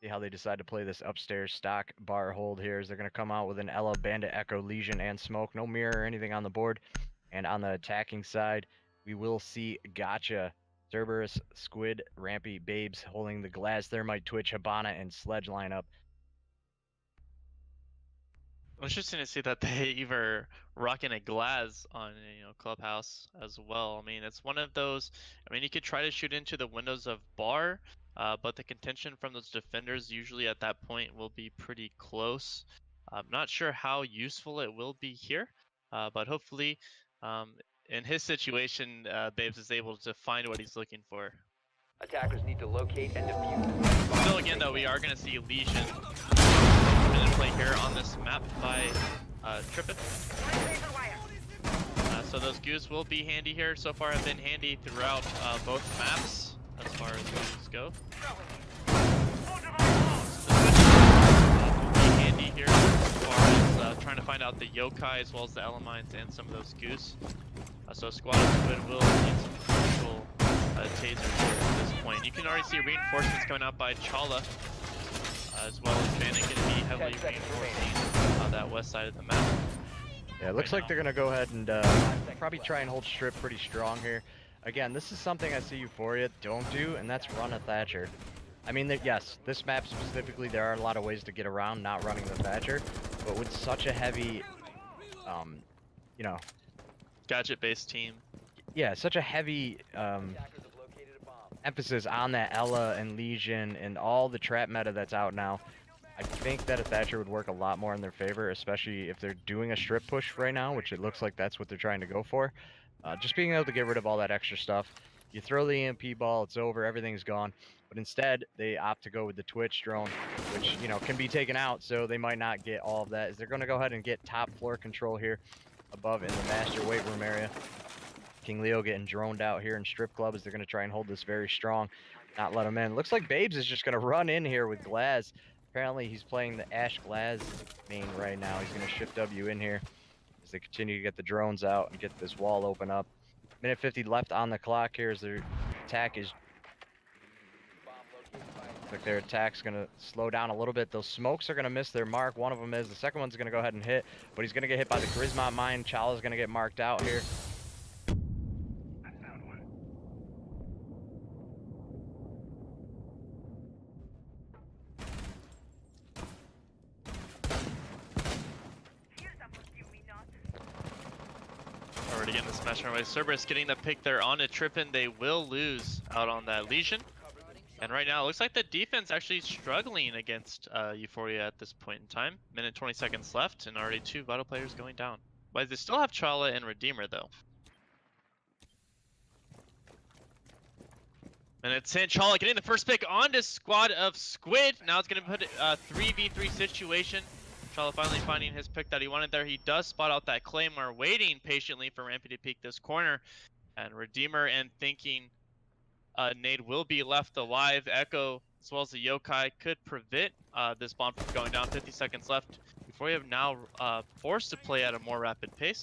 See how they decide to play this upstairs stock bar hold here. Is they're going to come out with an Ella, Bandit, Echo, Legion, and Smoke. No mirror or anything on the board. And on the attacking side, we will see Gotcha, Cerberus, Squid, Rampy, Babes holding the Glass, Thermite, Twitch, Habana, and Sledge lineup. Interesting to see that they even rocking a glass on Clubhouse as well. I mean, it's one of those. I mean, you could try to shoot into the windows of bar, but the contention from those defenders usually at that point will be pretty close. I'm not sure how useful it will be here, but hopefully, in his situation, Babes is able to find what he's looking for. Attackers need to locate and defuse. Still, again, though, we are going to see Legion in play here on this map by Trippin. So those goose will be handy here. So far have been handy throughout both maps as far as goose go. Will be handy here as far as trying to find out the yokai as well as the elements and some of those goose. So Squad of Squid will need some crucial tasers here at this point. You can already see reinforcements coming out by Chala, as well as Bannon going to be heavily reinforcing that west side of the map. Yeah, it looks like they're going to go ahead and probably try and hold strip pretty strong here. Again, this is something I see Euphoria don't do, and that's run a Thatcher. I mean, yes, this map specifically, there are a lot of ways to get around not running the Thatcher, but with such a heavy, you know... gadget-based team. Yeah, such a heavy emphasis on that Ella and Legion and all the trap meta that's out now. I think that a Thatcher would work a lot more in their favor, especially if they're doing a strip push right now, which it looks like that's what they're trying to go for. Just being able to get rid of all that extra stuff. You throw the EMP ball, it's over, everything's gone. But instead, they opt to go with the Twitch drone, which, you know, can be taken out, so they might not get all of that. Is they're going to go ahead and get top floor control here above in the master weight room area. King Leo getting droned out here in Strip Club as they're going to try and hold this very strong, not let him in. Looks like Babes is just going to run in here with Glaz. Apparently he's playing the Ash Glaz main right now. He's going to shift W in here as they continue to get the drones out and get this wall open up. Minute 50 left on the clock here as their attack is... Looks like their attack's going to slow down a little bit. Those smokes are going to miss their mark. One of them is. The second one's going to go ahead and hit, but he's going to get hit by the Charisma Mine. Chala's going to get marked out here. begin the smash away. Cerberus getting the pick there onto Trippin. They will lose out on that Legion. And right now, it looks like the defense actually struggling against Euphoria at this point in time. Minute 20 seconds left, and already 2 vital players going down. But they still have Chala and Redeemer, though. And it's Chala getting the first pick onto squad of Squid. Now it's going to put a 3v3 situation. Chala finally finding his pick that he wanted there. He does spot out that Claymore, waiting patiently for Rampy to peek this corner. And Redeemer and thinking Nade will be left alive. Echo, as well as the Yokai, could prevent this bomb from going down. 50 seconds left before you have now forced to play at a more rapid pace.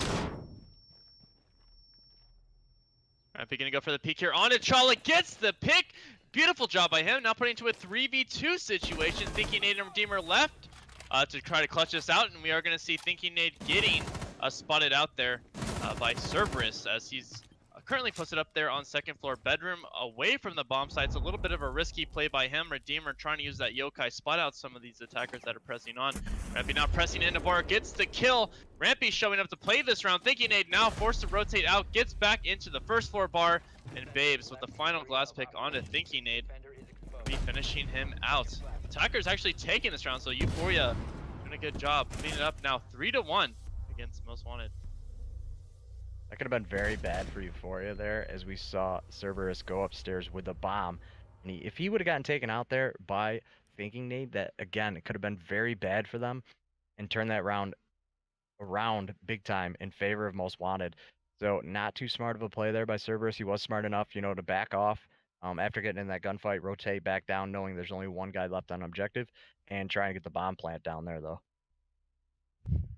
Rampy gonna go for the peek here. On to Chala, gets the pick. Beautiful job by him. Now putting into a 3v2 situation. Thinking Nade and Redeemer left to try to clutch this out, and we are gonna see Thinking Nade getting spotted out there by Cerberus as he's currently posted up there on second floor bedroom away from the bomb site. It's a little bit of a risky play by him. Redeemer trying to use that Yokai, spot out some of these attackers that are pressing on. Rampy now pressing into Bar, gets the kill. Rampy showing up to play this round. Thinking Nade now forced to rotate out, gets back into the first floor bar, and Babes with the final glass pick onto Thinking Nade, be finishing him out. Attackers actually taking this round, so Euphoria doing a good job putting it up now 3-1 against Most Wanted. That could have been very bad for Euphoria there, as we saw Cerberus go upstairs with a bomb. And if he would have gotten taken out there by Thinking Nade, that again, it could have been very bad for them and turned that round around big time in favor of Most Wanted. So not too smart of a play there by Cerberus. He was smart enough, you know, to back off after getting in that gunfight, rotate back down, knowing there's only one guy left on objective, and trying to get the bomb plant down there, though.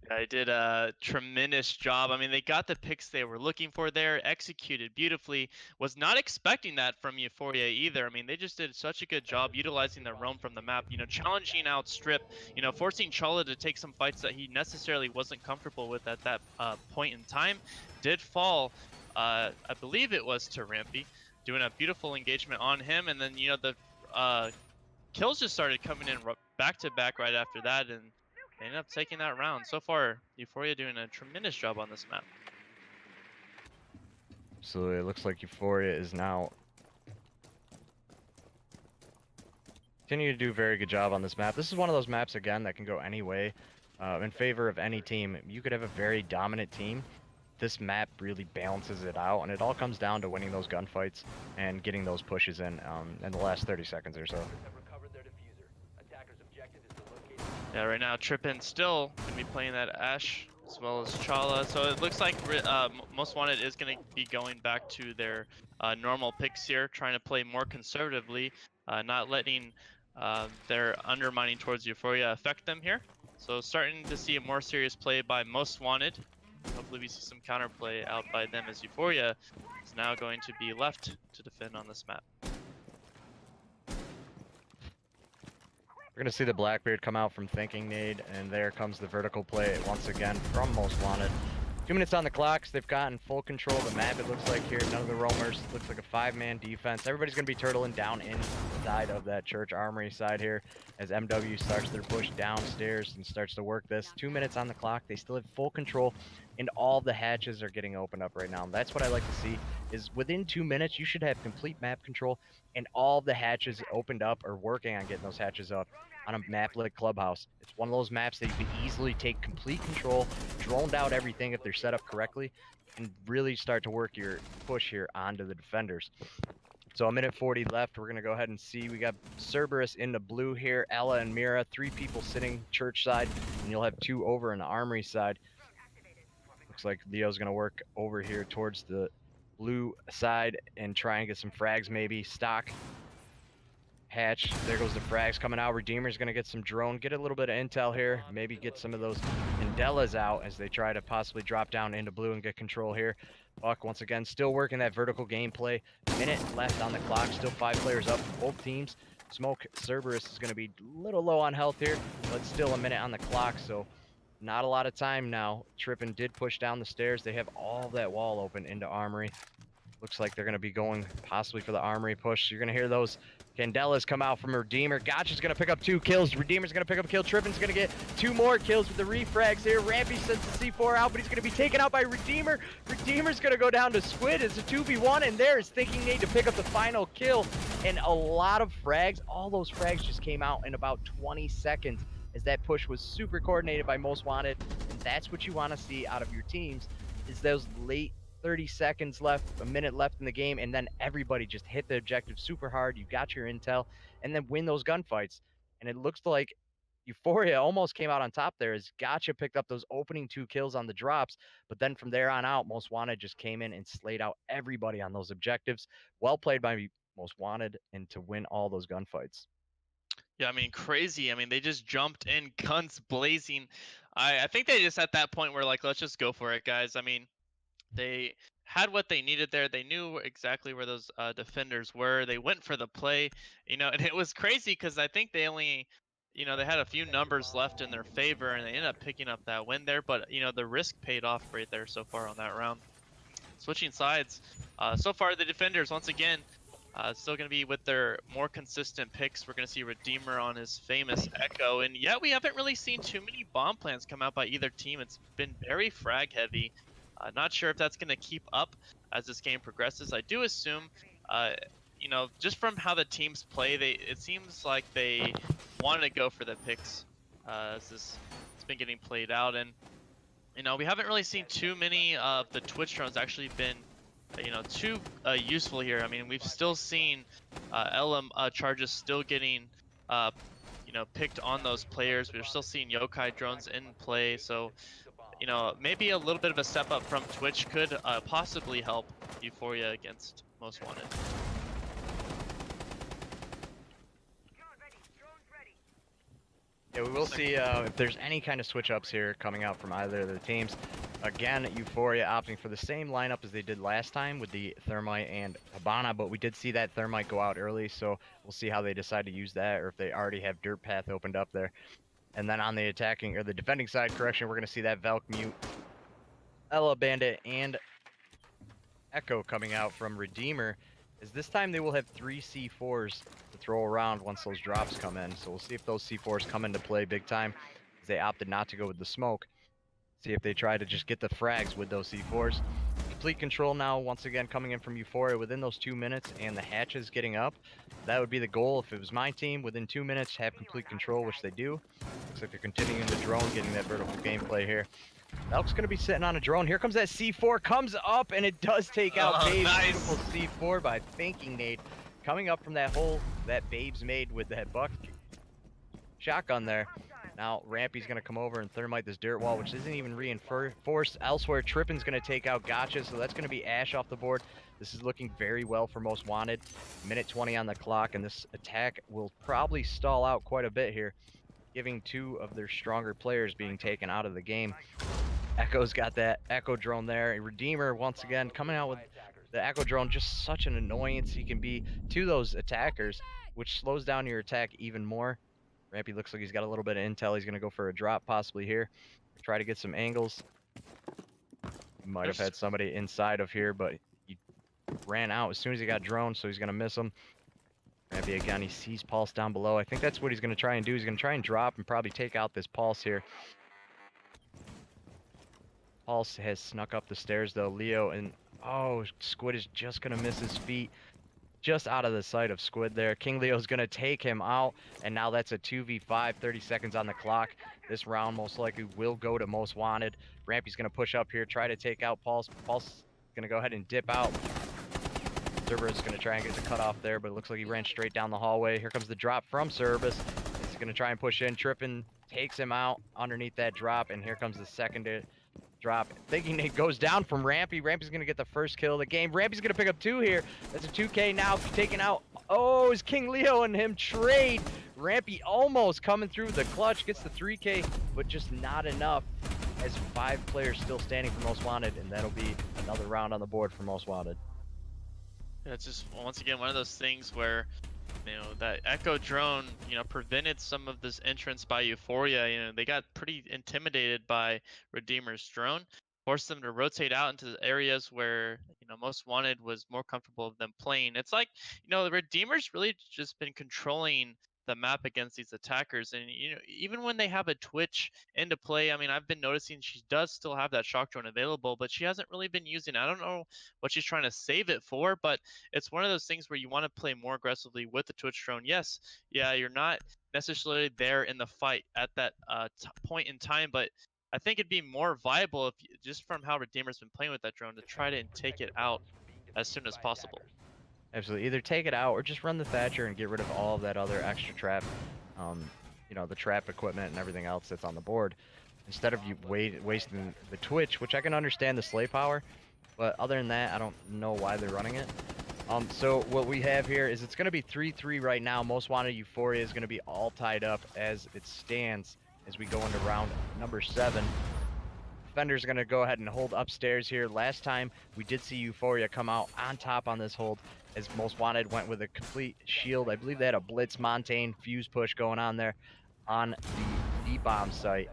They did a tremendous job. I mean, they got the picks they were looking for there, executed beautifully. Was not expecting that from Euphoria either. I mean, they just did such a good job utilizing the roam from the map, you know, challenging out Strip, you know, forcing Chala to take some fights that he necessarily wasn't comfortable with at that point in time. Did fall, I believe it was to Rampy, doing a beautiful engagement on him, and then, you know, the kills just started coming in back to back right after that, and they ended up taking that round. So far, Euphoria doing a tremendous job on this map. So it looks like Euphoria is now continue to do a very good job on this map. This is one of those maps, again, that can go any way in favor of any team. You could have a very dominant team. This map really balances it out, and it all comes down to winning those gunfights and getting those pushes in the last 30 seconds or so. Yeah, right now Trippin still going to be playing that Ashe as well as Chala. So it looks like Most Wanted is going to be going back to their normal picks here, trying to play more conservatively, not letting their undermining towards Euphoria affect them here. So starting to see a more serious play by Most Wanted. Hopefully we see some counterplay out by them, as Euphoria is now going to be left to defend on this map. We're going to see the Blackbeard come out from Thinking Nade, and there comes the vertical play once again from Most Wanted. 2 minutes on the clock, so they've gotten full control of the map, it looks like here. None of the roamers. Looks like a 5-man defense. Everybody's going to be turtling down inside of that church armory side here as MW starts their push downstairs and starts to work this. 2 minutes on the clock. They still have full control, and all the hatches are getting opened up right now. And that's what I like to see, is within 2 minutes, you should have complete map control and all the hatches opened up or working on getting those hatches up on a map like Clubhouse. It's one of those maps that you can easily take complete control, droned out everything if they're set up correctly, and really start to work your push here onto the defenders. So a minute 40 left. We're going to go ahead and see. We got Cerberus in the blue here, Ella and Mira, 3 people sitting church side, and you'll have 2 over in the armory side. Looks like Leo's going to work over here towards the blue side and try and get some frags, maybe stock hatch. There goes the frags coming out. Redeemer's gonna get some drone, get a little bit of intel here, maybe get some of those Indellas out as they try to possibly drop down into blue and get control here. Buck once again still working that vertical gameplay. Minute left on the clock, still 5 players up for both teams. Smoke Cerberus is gonna be a little low on health here, but still a minute on the clock, so not a lot of time now. Trippin did push down the stairs. They have all that wall open into armory. Looks like they're going to be going possibly for the armory push. You're going to hear those Candelas come out from Redeemer. Gotcha's going to pick up 2 kills. Redeemer's going to pick up a kill. Trippen's going to get 2 more kills with the refrags here. Rampy sends the C4 out, but he's going to be taken out by Redeemer. Redeemer's going to go down to Squid. It's a 2v1, and there is Thinking Nate to pick up the final kill. And a lot of frags. All those frags just came out in about 20 seconds as that push was super coordinated by Most Wanted. And that's what you want to see out of your teams, is those late 30 seconds left, a minute left in the game, and then everybody just hit the objective super hard. You got your intel, and then win those gunfights. And it looks like Euphoria almost came out on top there as Gotcha picked up those opening 2 kills on the drops, but then from there on out, Most Wanted just came in and slayed out everybody on those objectives. Well played by Most Wanted, and to win all those gunfights. Yeah, I mean, crazy. I mean, they just jumped in, guns blazing. I think they just at that point were like, let's just go for it, guys. I mean, they had what they needed there. They knew exactly where those defenders were. They went for the play, and it was crazy because I think they only, they had a few numbers left in their favor, and they ended up picking up that win there. But the risk paid off right there so far on that round. Switching sides, so far the defenders once again still going to be with their more consistent picks. We're going to see Redeemer on his famous Echo, and yet we haven't really seen too many bomb plans come out by either team. It's been very frag heavy. Not sure if that's going to keep up as this game progresses. I do assume, just from how the teams play, it seems like they want to go for the picks as it's been getting played out. And, we haven't really seen too many of the Twitch drones actually been, too useful here. I mean, we've still seen LM charges still getting, picked on those players. We're still seeing yokai drones in play. So, maybe a little bit of a step up from Twitch could possibly help Euphoria against Most Wanted. Yeah, we will see if there's any kind of switch ups here coming out from either of the teams. Again, Euphoria opting for the same lineup as they did last time with the Thermite and Habana, but we did see that Thermite go out early, so we'll see how they decide to use that, or if they already have Dirt Path opened up there. And then on the attacking, or the defending side, correction, we're going to see that Valk Mute, Ella Bandit, and Echo coming out from Redeemer. As this time they will have 3 C4s to throw around once those drops come in. So we'll see if those C4s come into play big time, as they opted not to go with the smoke. See if they try to just get the frags with those C4s. Complete control now, once again, coming in from Euphoria within those 2 minutes, and the hatches getting up. That would be the goal if it was my team. Within 2 minutes, have complete control, which they do. Looks like they're continuing the drone, getting that vertical gameplay here. Valk's going to be sitting on a drone. Here comes that C4, comes up, and it does take out Babe's beautiful C4 by Thinking Nate. Coming up from that hole that Babe's made with that buck shotgun there. Now, Rampy's going to come over and thermite this dirt wall, which isn't even reinforced elsewhere. Trippen's going to take out Gotcha, so that's going to be Ash off the board. This is looking very well for Most Wanted. Minute 20 on the clock, and this attack will probably stall out quite a bit here, giving 2 of their stronger players being taken out of the game. Echo's got that Echo drone there. Redeemer, once again, coming out with the Echo drone, just such an annoyance he can be to those attackers, which slows down your attack even more. Rampy looks like he's got a little bit of intel. He's going to go for a drop possibly here. Try to get some angles. He might have had somebody inside of here, but he ran out as soon as he got drone, so he's going to miss him. Rampy again, he sees Pulse down below. I think that's what he's going to try and do. He's going to try and drop and probably take out this Pulse here. Pulse has snuck up the stairs though. Leo, and oh, Squid is just going to miss his feet. Just out of the sight of Squid there. King Leo's going to take him out, and now that's a 2v5, 30 seconds on the clock. This round most likely will go to Most Wanted. Rampy's going to push up here, try to take out Pulse. Pulse is going to go ahead and dip out. Cerberus going to try and get the cutoff there, but it looks like he ran straight down the hallway. Here comes the drop from Cerberus. He's going to try and push in. Trippin takes him out underneath that drop, and here comes the second drop. Thinking Nate goes down from Rampy. Rampy's going to get the first kill of the game. Rampy's going to pick up 2 here. That's a 2K now taken out. Oh, it's King Leo and him trade. Rampy almost coming through the clutch. Gets the 3K, but just not enough. As 5 players still standing for Most Wanted, and that'll be another round on the board for Most Wanted. Yeah, it's just, once again, one of those things where, that Echo drone, prevented some of this entrance by Euphoria. They got pretty intimidated by Redeemer's drone. force them to rotate out into the areas where Most Wanted was more comfortable of them playing. It's like the Redeemer's really just been controlling the map against these attackers, and even when they have a Twitch into play, I mean, I've been noticing she does still have that shock drone available, but she hasn't really been using it. I don't know what she's trying to save it for, but it's one of those things where you want to play more aggressively with the Twitch drone. Yes, yeah, you're not necessarily there in the fight at that point in time, but I think it'd be more viable if just from how Redeemer's been playing with that drone to try to take it out as soon as possible. Absolutely. Either take it out or just run the Thatcher and get rid of all of that other extra trap, the trap equipment and everything else that's on the board. Instead of you wasting the Twitch, which I can understand the slay power, but other than that, I don't know why they're running it. So what we have here is it's going to be 3-3 right now. Most Wanted Euphoria is going to be all tied up as it stands as we go into round number 7. Defender's going to go ahead and hold upstairs here. Last time we did see Euphoria come out on top on this hold as Most Wanted went with a complete shield. I believe they had a Blitz Montane fuse push going on there on the D-bomb site.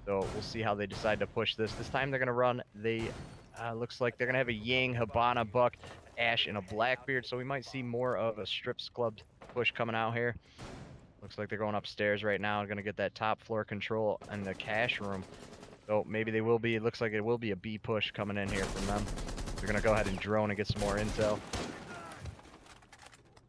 So we'll see how they decide to push this. This time they're going to run the, looks like they're going to have a Yang, Habana, Buck, Ash, and a Blackbeard. So we might see more of a Strips Club push coming out here. Looks like they're going upstairs right now. Going to get that top floor control in the cash room. So maybe they will be, it looks like it will be a B push coming in here from them. They're going to go ahead and drone and get some more intel.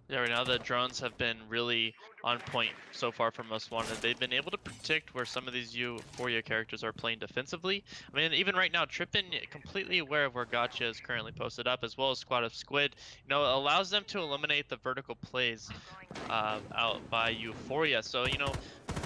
Yeah, right now the drones have been really on point so far for Most Wanted. They've been able to predict where some of these Euphoria characters are playing defensively. I mean, even right now, Trippin completely aware of where Gotcha is currently posted up, as well as Squad of Squid. Allows them to eliminate the vertical plays out by Euphoria. So,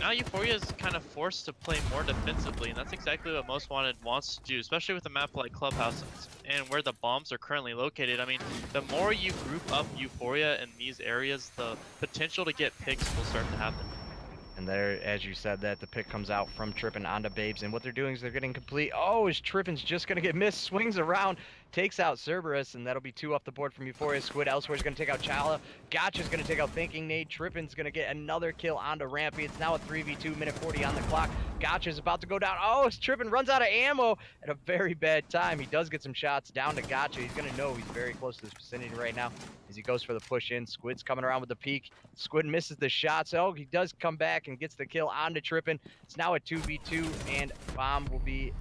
now Euphoria is kind of forced to play more defensively, and that's exactly what Most Wanted wants to do, especially with a map like Clubhouse and where the bombs are currently located. I mean, the more you group up Euphoria in these areas, the potential to get picks will start to happen. And there, as you said, that the pick comes out from Trippin onto Babes, and what they're doing is they're getting complete. Oh, is Trippin's just gonna get missed? Swings around, takes out Cerberus, and that'll be 2 off the board from Euphoria. Squid elsewhere's gonna take out Chala. Gotcha's gonna take out Thinking Nade. Trippin's gonna get another kill onto Rampy. It's now a 3v2, minute 40 on the clock. Gotcha's about to go down. Oh, Trippin runs out of ammo at a very bad time. He does get some shots down to Gotcha. He's gonna know he's very close to this vicinity right now as he goes for the push in. Squid's coming around with the peek. Squid misses the shots. Oh, he does come back and gets the kill onto Trippin. It's now a 2v2, and bomb will be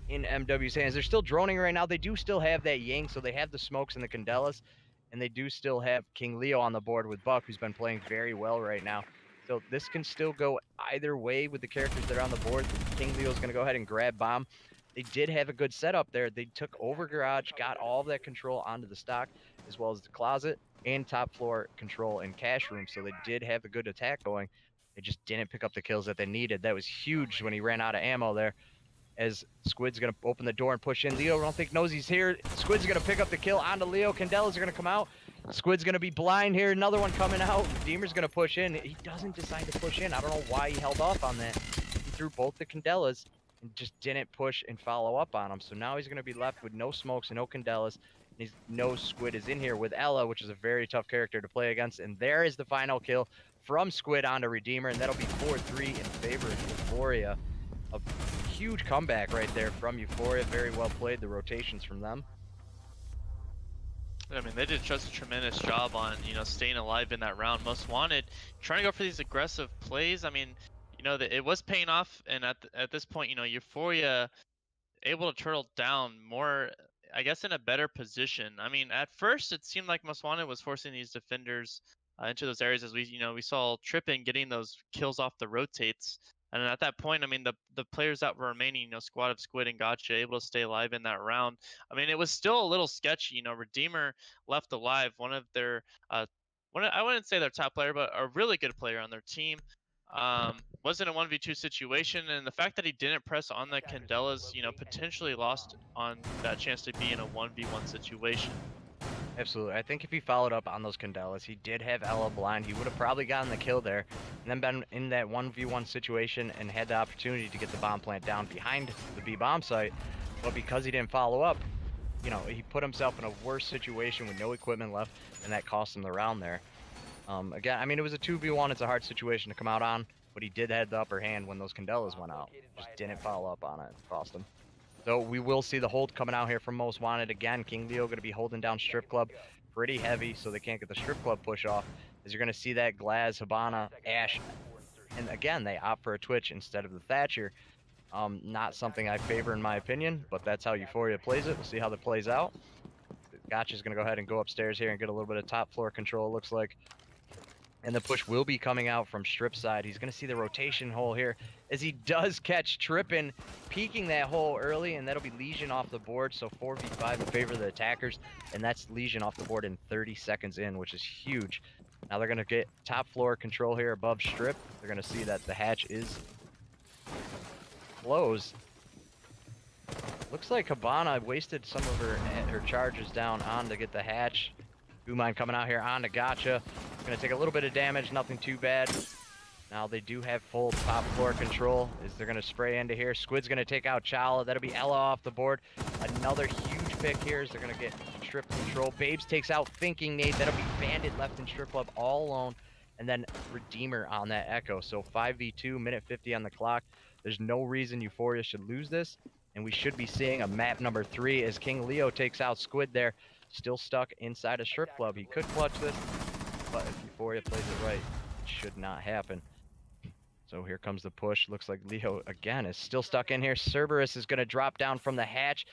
in MW's hands. They're still droning right now. They do still have that Yang, so they have the smokes and the Candelas, and they do still have King Leo on the board with Buck, who's been playing very well right now. So this can still go either way with the characters that are on the board. King Leo's going to go ahead and grab bomb. They did have a good setup there. They took over garage, got all of that control onto the stock, as well as the closet and top floor control and cash room. So they did have a good attack going. They just didn't pick up the kills that they needed. That was huge when he ran out of ammo there. As Squid's going to open the door and push in. Leo, I don't think knows he's here. Squid's going to pick up the kill onto Leo. Candelas are going to come out. Squid's going to be blind here. Another one coming out. Redeemer's going to push in. He doesn't decide to push in. I don't know why he held off on that. He threw both the Candelas and just didn't push and follow up on him. So now he's going to be left with no smokes and no Candelas. And he knows Squid is in here with Ella, which is a very tough character to play against. And there is the final kill from Squid onto Redeemer. And that'll be 4-3 in favor of Euphoria. A huge comeback right there from Euphoria. Very well played, the rotations from them. I mean, they did just a tremendous job on, staying alive in that round. Most Wanted, trying to go for these aggressive plays. I mean, it was paying off, and at this point, Euphoria able to turtle down more, I guess, in a better position. I mean, at first, it seemed like Most Wanted was forcing these defenders into those areas as we saw Trippin getting those kills off the rotates. And at that point, I mean, the players that were remaining, Squad of Squid and Gotcha, able to stay alive in that round. I mean, it was still a little sketchy. Redeemer left alive, one of their, I wouldn't say their top player, but a really good player on their team. Was in a 1v2 situation, and the fact that he didn't press on the Candelas, potentially lost on that chance to be in a 1v1 situation. Absolutely. I think if he followed up on those Candelas, he did have Ella blind. He would have probably gotten the kill there and then been in that 1v1 situation and had the opportunity to get the bomb plant down behind the B bomb site. But because he didn't follow up, he put himself in a worse situation with no equipment left, and that cost him the round there. Again, I mean, it was a 2v1. It's a hard situation to come out on, but he did have the upper hand when those Candelas went out. Just didn't follow up on it. Cost him. So we will see the hold coming out here from Most Wanted again. King Leo going to be holding down Strip Club pretty heavy so they can't get the Strip Club push off. As you're going to see that Glaz, Hibana, Ash, and again, they opt for a Twitch instead of the Thatcher. Not something I favor in my opinion, but that's how Euphoria plays it. We'll see how that plays out. Gotcha's going to go ahead and go upstairs here and get a little bit of top floor control, it looks like. And the push will be coming out from Strip side. He's going to see the rotation hole here as he does catch Trippin, peeking that hole early, and that'll be Legion off the board. So 4v5 in favor of the attackers, and that's Legion off the board in 30 seconds in, which is huge. Now they're going to get top floor control here above Strip. They're going to see that the hatch is closed. Looks like Hibana wasted some of her charges down on to get the hatch. Mine coming out here on to Gotcha. Gonna take a little bit of damage, nothing too bad. Now they do have full top floor control as they're gonna spray into here. Squid's gonna take out Chala. That'll be Ella off the board. Another huge pick here as they're gonna get Strip control. Babes takes out Thinking Nate. That'll be Bandit left in Strip Club all alone. And then Redeemer on that Echo. So 5v2, minute 50 on the clock. There's no reason Euphoria should lose this. And we should be seeing a map number 3 as King Leo takes out Squid there. Still stuck inside a Strip Club. He could clutch this, but if Euphoria plays it right, it should not happen. So here comes the push. Looks like Leo, again, is still stuck in here. Cerberus is going to drop down from the hatch.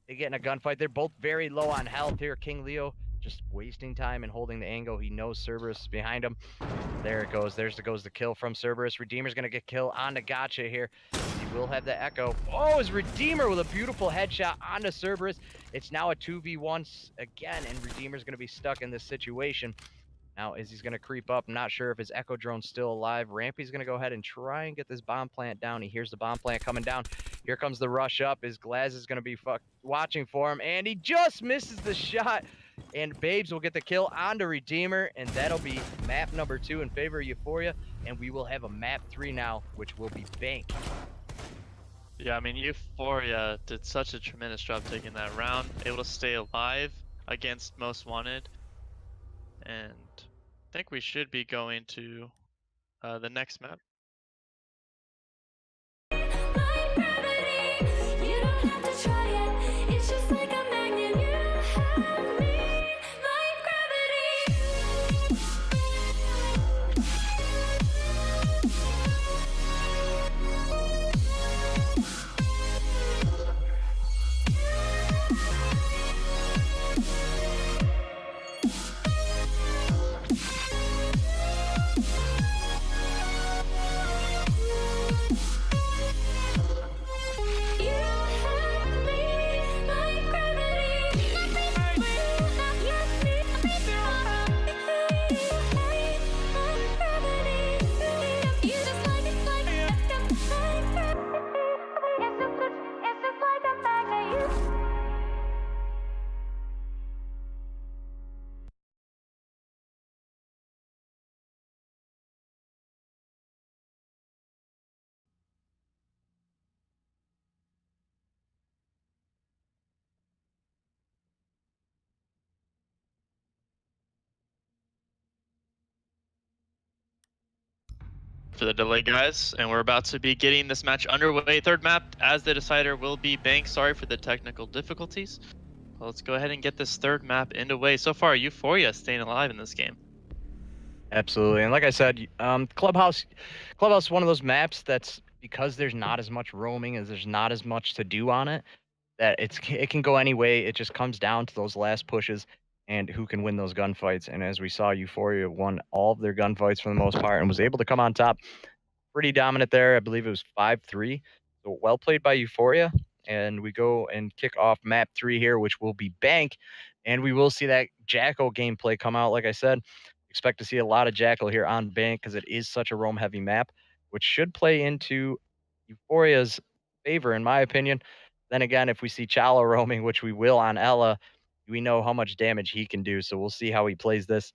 They get in a gunfight. They're both very low on health here. King Leo just wasting time and holding the angle. He knows Cerberus is behind him. There it goes. Goes the kill from Cerberus. Redeemer's going to get killed on the Gotcha here. He will have the Echo. Oh, is Redeemer with a beautiful headshot onto Cerberus. It's now a 2v1 again, and Redeemer's going to be stuck in this situation. Now, as he's going to creep up, I'm not sure if his Echo drone's still alive. Rampy's going to go ahead and try and get this bomb plant down. He hears the bomb plant coming down. Here comes the rush up. His Glaz is going to be watching for him, and he just misses the shot. And Babes will get the kill onto Redeemer, and that'll be map number 2 in favor of Euphoria. And we will have a map 3 now, which will be Bank. Yeah, I mean, Euphoria did such a tremendous job taking that round, able to stay alive against Most Wanted. And I think we should be going to the next map. For the delay, guys, and we're about to be getting this match underway. Third map, as the decider, will be Bank. Sorry for the technical difficulties. Well, let's go ahead and get this third map underway. So far, Euphoria staying alive in this game. Absolutely, and like I said, Clubhouse, one of those maps that's, because there's not as much roaming, as there's not as much to do on it, that it can go any way. It just comes down to those last pushes and who can win those gunfights. And as we saw, Euphoria won all of their gunfights for the most part and was able to come on top. Pretty dominant there. I believe it was 5-3. So well played by Euphoria. And we go and kick off map 3 here, which will be Bank. And we will see that Jackal gameplay come out. Like I said, expect to see a lot of Jackal here on Bank because it is such a roam heavy map, which should play into Euphoria's favor, in my opinion. Then again, if we see Chala roaming, which we will on Ella, we know how much damage he can do. So we'll see how he plays this.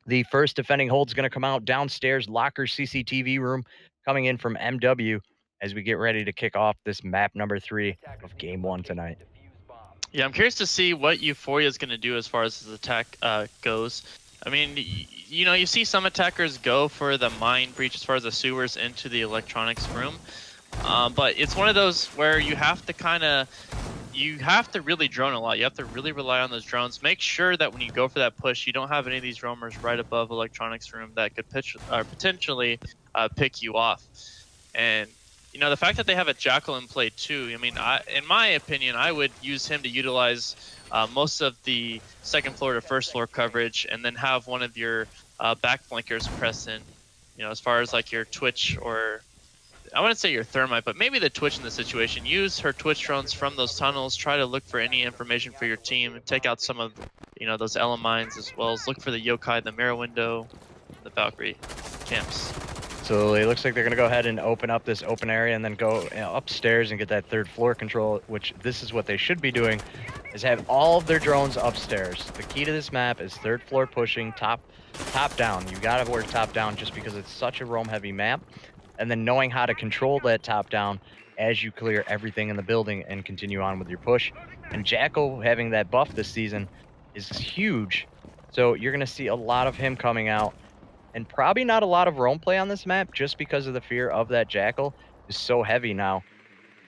The first defending hold is going to come out downstairs, locker CCTV room, coming in from MW as we get ready to kick off this map number 3 of game 1 tonight. Yeah, I'm curious to see what Euphoria is going to do as far as his attack goes. I mean, you know, you see some attackers go for the mine breach as far as the sewers into the electronics room. But it's one of those where you have to really drone a lot. You have to really rely on those drones. Make sure that when you go for that push, you don't have any of these roamers right above electronics room that could potentially pick you off. And the fact that they have a Jackal in play too. I mean, in my opinion, I would use him to utilize most of the second floor to first floor coverage, and then have one of your back flankers press in. As far as like your Twitch, or I wouldn't say your Thermite, but maybe the Twitch in the situation. Use her Twitch drones from those tunnels. Try to look for any information for your team, and take out some of those Ela mines, as well as look for the Yokai, the Mirror Window, the Valkyrie camps. So it looks like they're going to go ahead and open up this open area and then go upstairs and get that third floor control, which this is what they should be doing, is have all of their drones upstairs. The key to this map is third floor pushing, top down. You got to work top down just because it's such a roam heavy map. And then knowing how to control that top down as you clear everything in the building and continue on with your push. And Jackal having that buff this season is huge. So you're going to see a lot of him coming out. And probably not a lot of roam play on this map, just because of the fear of that Jackal is so heavy now.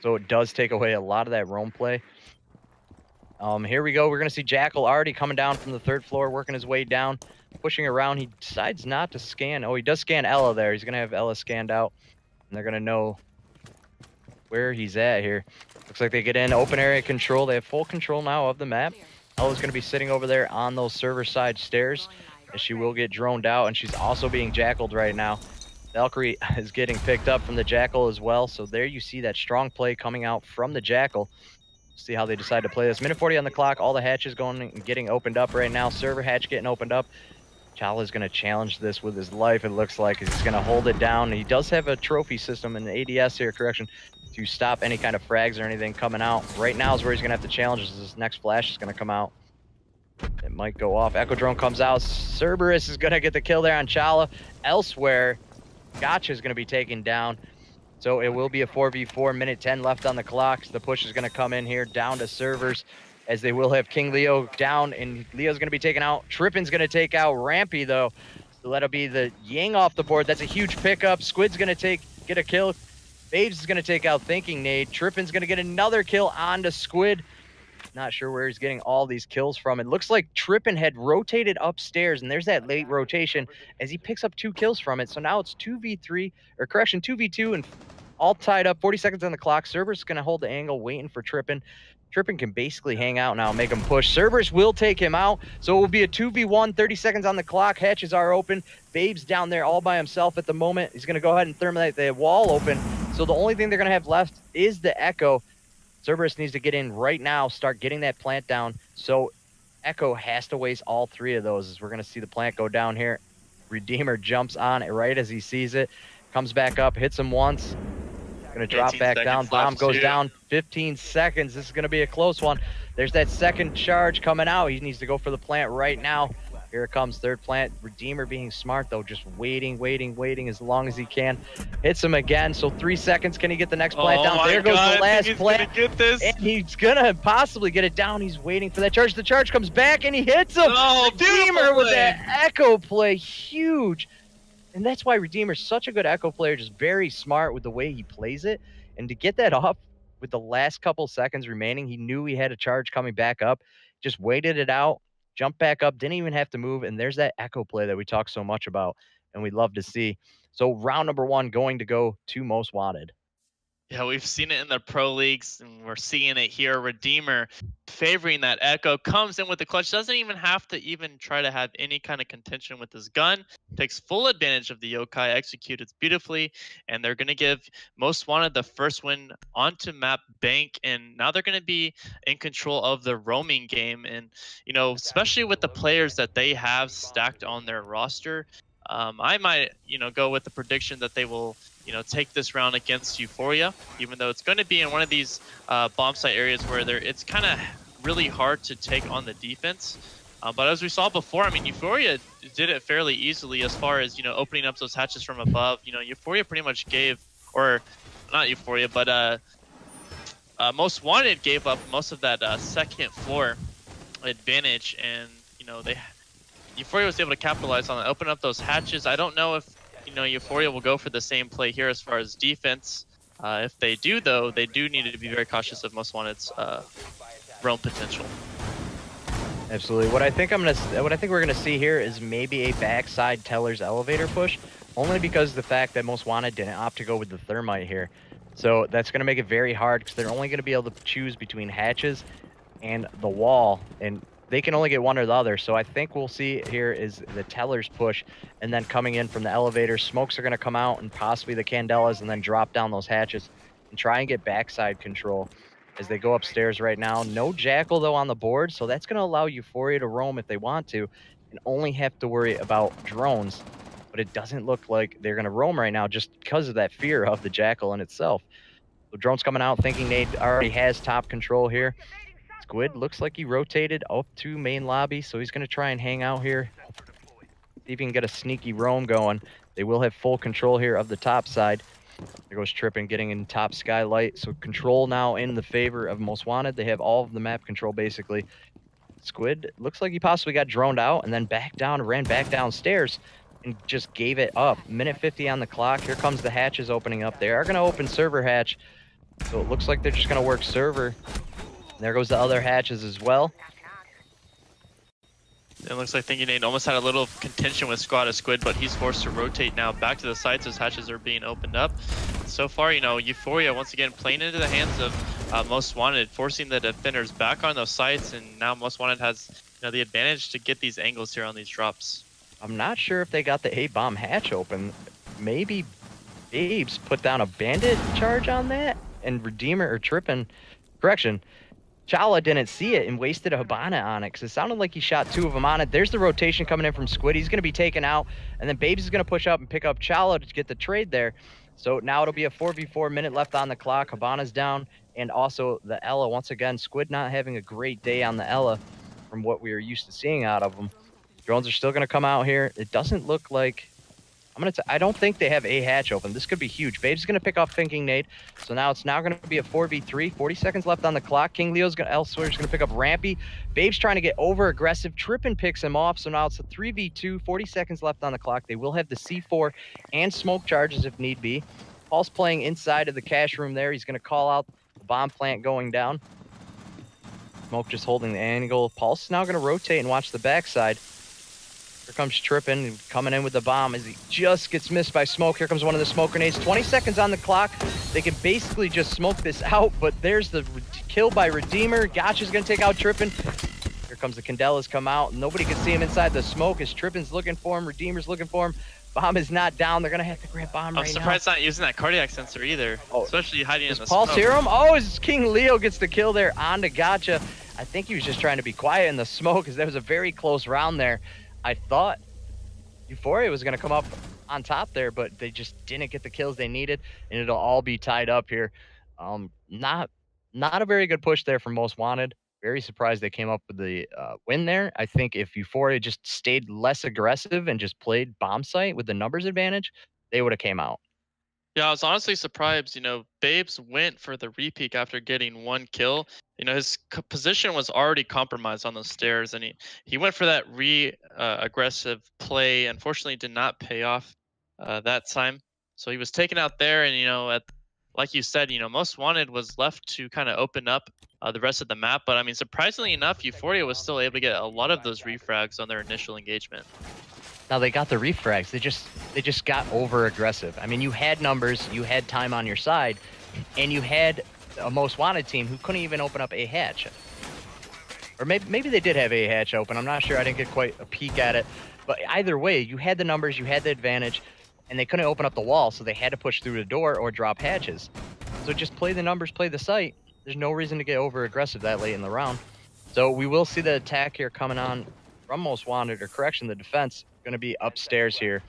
So it does take away a lot of that roam play. Here we go. We're going to see Jackal already coming down from the third floor, working his way down, pushing around. He decides not to scan. Oh, he does scan Ela there. He's going to have Ela scanned out, and they're going to know where he's at here. Looks like they get in open area control. They have full control now of the map. Ela's going to be sitting over there on those server side stairs, as she will get droned out, and she's also being jackaled right now. Valkyrie is getting picked up from the Jackal as well, so there you see that strong play coming out from the Jackal. See how they decide to play this. Minute 40 on the clock, all the hatches going and getting opened up right now. Server hatch getting opened up. Chala is going to challenge this with his life, it looks like. He's going to hold it down. He does have a trophy system and an ADS here, correction, to stop any kind of frags or anything coming out. Right now is where he's going to have to challenge. This next flash is going to come out. It might go off. Echo Drone comes out. Cerberus is going to get the kill there on Chala. Elsewhere, Gotcha is going to be taken down. So it will be a 4v4, minute 10 left on the clock. The push is going to come in here down to servers, as they will have King Leo down, and Leo's going to be taken out. Trippin's going to take out Rampy, though. So that'll be the Yang off the board. That's a huge pickup. Squid's going to get a kill. Babes is going to take out Thinking Nade. Trippin's going to get another kill onto Squid. Not sure where he's getting all these kills from. It looks like Trippin had rotated upstairs, and there's that late rotation as he picks up 2 kills from it. So now it's 2v3, or correction, 2v2, and all tied up. 40 seconds on the clock. Cerberus going to hold the angle, waiting for Trippin. Trippin can basically hang out now, make him push. Cerberus will take him out, so it will be a 2v1. 30 seconds on the clock. Hatches are open. Babe's down there all by himself at the moment. He's going to go ahead and thermite the wall open. So the only thing they're going to have left is the Echo. Cerberus needs to get in right now, start getting that plant down. So Echo has to waste all 3 of those, as we're going to see the plant go down here. Redeemer jumps on it right as he sees it. Comes back up, hits him once. Going to drop back down. Bomb goes down. 15 seconds. This is going to be a close one. There's that second charge coming out. He needs to go for the plant right now. Here it comes, third plant. Redeemer being smart, though, just waiting as long as he can. Hits him again, so 3 seconds. Can he get the next plant down? There goes the last plant. Get this. And he's going to possibly get it down. He's waiting for that charge. The charge comes back, and he hits him. Oh, Redeemer with that Echo play. Huge. And that's why Redeemer's such a good Echo player, just very smart with the way he plays it. And to get that off with the last couple seconds remaining, he knew he had a charge coming back up, just waited it out, jumped back up, didn't even have to move. And there's that Echo play that we talk so much about and we love to see. So round number 1 going to go to Most Wanted. Yeah, we've seen it in the pro leagues, and we're seeing it here. Redeemer favoring that Echo, comes in with the clutch, doesn't even have to try to have any kind of contention with his gun, takes full advantage of the Yokai, executes beautifully, and they're going to give Most Wanted the first win onto map Bank, and now they're going to be in control of the roaming game. And, especially with the players that they have stacked on their roster, I might, go with the prediction that they will take this round against Euphoria, even though it's going to be in one of these bomb site areas where it's kind of really hard to take on the defense. But as we saw before, I mean, Euphoria did it fairly easily as far as, opening up those hatches from above. Euphoria pretty much gave, or not Euphoria, but Most Wanted gave up most of that second floor advantage, and, Euphoria was able to capitalize on it, open up those hatches. I don't know if Euphoria will go for the same play here as far as defense. If they do, though, they do need to be very cautious of Most Wanted's roam potential. Absolutely. What I think we're gonna see here is maybe a backside Teller's elevator push, only because the fact that Most Wanted didn't opt to go with the thermite here. So that's gonna make it very hard because they're only gonna be able to choose between hatches and the wall, and they can only get one or the other. So I think we'll see here is the Teller's push, and then coming in from the elevator, smokes are gonna come out and possibly the Candelas, and then drop down those hatches and try and get backside control as they go upstairs right now. No Jackal, though, on the board, so that's going to allow Euphoria to roam if they want to and only have to worry about drones. But it doesn't look like they're going to roam right now just because of that fear of the Jackal in itself. So drone's coming out thinking Nate already has top control here. Squid looks like he rotated up to main lobby, so he's going to try and hang out here. See if he can get a sneaky roam going. They will have full control here of the top side. There goes Trippin getting in top skylight. So control now in the favor of Most Wanted. They have all of the map control basically. Squid looks like he possibly got droned out and then back down, ran back downstairs and just gave it up. Minute 50 on the clock. Here comes the hatches opening up. They are going to open server hatch. So it looks like they're just going to work server. There goes the other hatches as well. It looks like Thinking Nate almost had a little contention with Squad of Squid, but he's forced to rotate now back to the sides as hatches are being opened up. So far, Euphoria once again playing into the hands of Most Wanted, forcing the defenders back on those sites, and now Most Wanted has the advantage to get these angles here on these drops. I'm not sure if they got the A-bomb hatch open. Maybe Babes put down a bandit charge on that, and Redeemer or Trippin, correction, Chala didn't see it and wasted a Hibana on it because it sounded like he shot two of them on it. There's the rotation coming in from Squid. He's going to be taken out, and then Babes is going to push up and pick up Chala to get the trade there. So now it'll be a 4v4, minute left on the clock. Hibana's down, and also the Ella. Once again, Squid not having a great day on the Ella from what we were used to seeing out of them. Drones are still going to come out here. It doesn't look like... I don't think they have a hatch open. This could be huge. Babes is going to pick off Thinking Nate. So now it's going to be a 4v3. 40 seconds left on the clock. King Leo's Elsewhere's going to pick up Rampy. Babes trying to get over aggressive. Trippin picks him off. So now it's a 3v2. 40 seconds left on the clock. They will have the C4 and smoke charges if need be. Paul's playing inside of the cash room there. He's going to call out the bomb plant going down. Smoke just holding the angle. Paul's now going to rotate and watch the backside. Here comes Trippin coming in with the bomb as he just gets missed by smoke. Here comes one of the smoke grenades. 20 seconds on the clock. They can basically just smoke this out, but there's the kill by Redeemer. Gotcha's going to take out Trippin. Here comes the Candelas come out. Nobody can see him inside the smoke as Trippin's looking for him. Redeemer's looking for him. Bomb is not down. They're going to have to grab bomb right now. I'm surprised not using that cardiac sensor either, especially hiding in the Paul smoke. Serum? Oh, as King Leo gets the kill there onto Gotcha. I think he was just trying to be quiet in the smoke because there was a very close round there. I thought Euphoria was going to come up on top there, but they just didn't get the kills they needed, and it'll all be tied up here. Not a very good push there from Most Wanted. Very surprised they came up with the win there. I think if Euphoria just stayed less aggressive and just played bomb site with the numbers advantage, they would have came out. Yeah, I was honestly surprised. Babes went for the repeat after getting one kill. His position was already compromised on the stairs, and he went for that aggressive play. Unfortunately, did not pay off that time. So he was taken out there, and like you said, Most Wanted was left to kind of open up the rest of the map. But I mean, surprisingly enough, Euphoria was still able to get a lot of those refrags on their initial engagement. Now they got the refrags. They just got over aggressive. I mean, you had numbers, you had time on your side, and you had a Most Wanted team who couldn't even open up a hatch. Or maybe they did have a hatch open. I'm not sure. I didn't get quite a peek at it. But either way, you had the numbers, you had the advantage, and they couldn't open up the wall, so they had to push through the door or drop hatches. So just play the numbers, play the site. There's no reason to get over aggressive that late in the round. So we will see the attack here coming on from Most Wanted, or correction, the defense going to be upstairs here.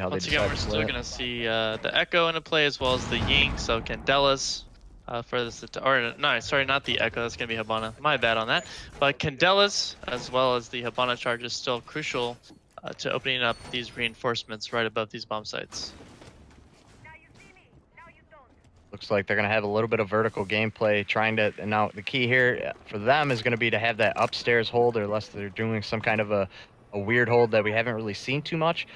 Once again, we're still going to see the Echo into play as well as the Ying, so Candelas for this, or no, sorry, not the Echo, that's going to be Hibana. My bad on that. But Candelas, as well as the Hibana charge, is still crucial to opening up these reinforcements right above these bomb sites. Looks like they're going to have a little bit of vertical gameplay, trying to... Now, the key here for them is going to be to have that upstairs hold, or unless they're doing some kind of a a weird hold that we haven't really seen too much.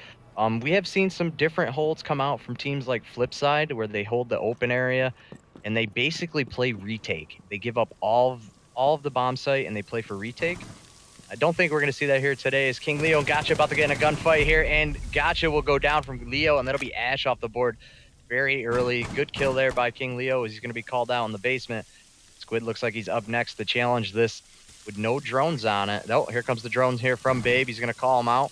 We have seen some different holds come out from teams like Flipside, where they hold the open area, and they basically play retake. They give up all of the bomb site, and they play for retake. I don't think we're going to see that here today. Is King Leo and Gotcha about to get in a gunfight here, and Gotcha will go down from Leo, and that'll be Ash off the board very early. Good kill there by King Leo, as he's going to be called out in the basement. Squid looks like he's up next to challenge this with no drones on it. Oh, here comes the drones here from Babe. He's going to call him out.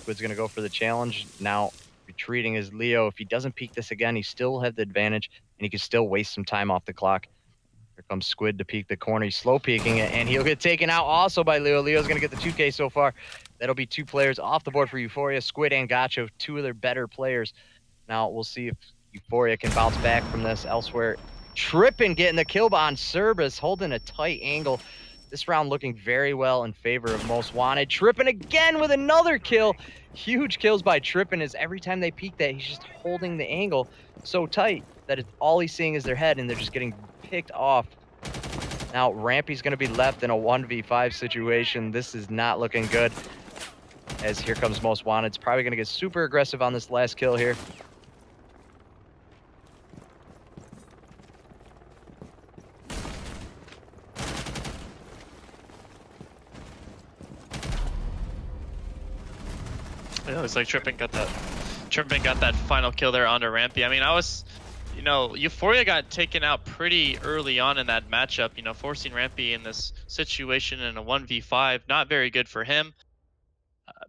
Squid's going to go for the challenge. Now, retreating is Leo. If he doesn't peek this again, he still have the advantage, and he can still waste some time off the clock. Here comes Squid to peek the corner. He's slow peeking it, and he'll get taken out also by Leo. Leo's going to get the 2K so far. That'll be 2 players off the board for Euphoria. Squid and Gotcha, 2 of their better players. Now, we'll see if Euphoria can bounce back from this elsewhere. Trippin getting the kill on Cerberus, holding a tight angle. This round looking very well in favor of Most Wanted. Trippin again with another kill. Huge kills by Trippin, as every time they peek that, he's just holding the angle so tight that all he's seeing is their head, and they're just getting picked off. Now, Rampy's going to be left in a 1v5 situation. This is not looking good, as here comes Most Wanted. It's probably going to get super aggressive on this last kill here. It looks like Trippin got that final kill there onto Rampy. I mean, Euphoria got taken out pretty early on in that matchup, forcing Rampy in this situation in a 1v5. Not very good for him.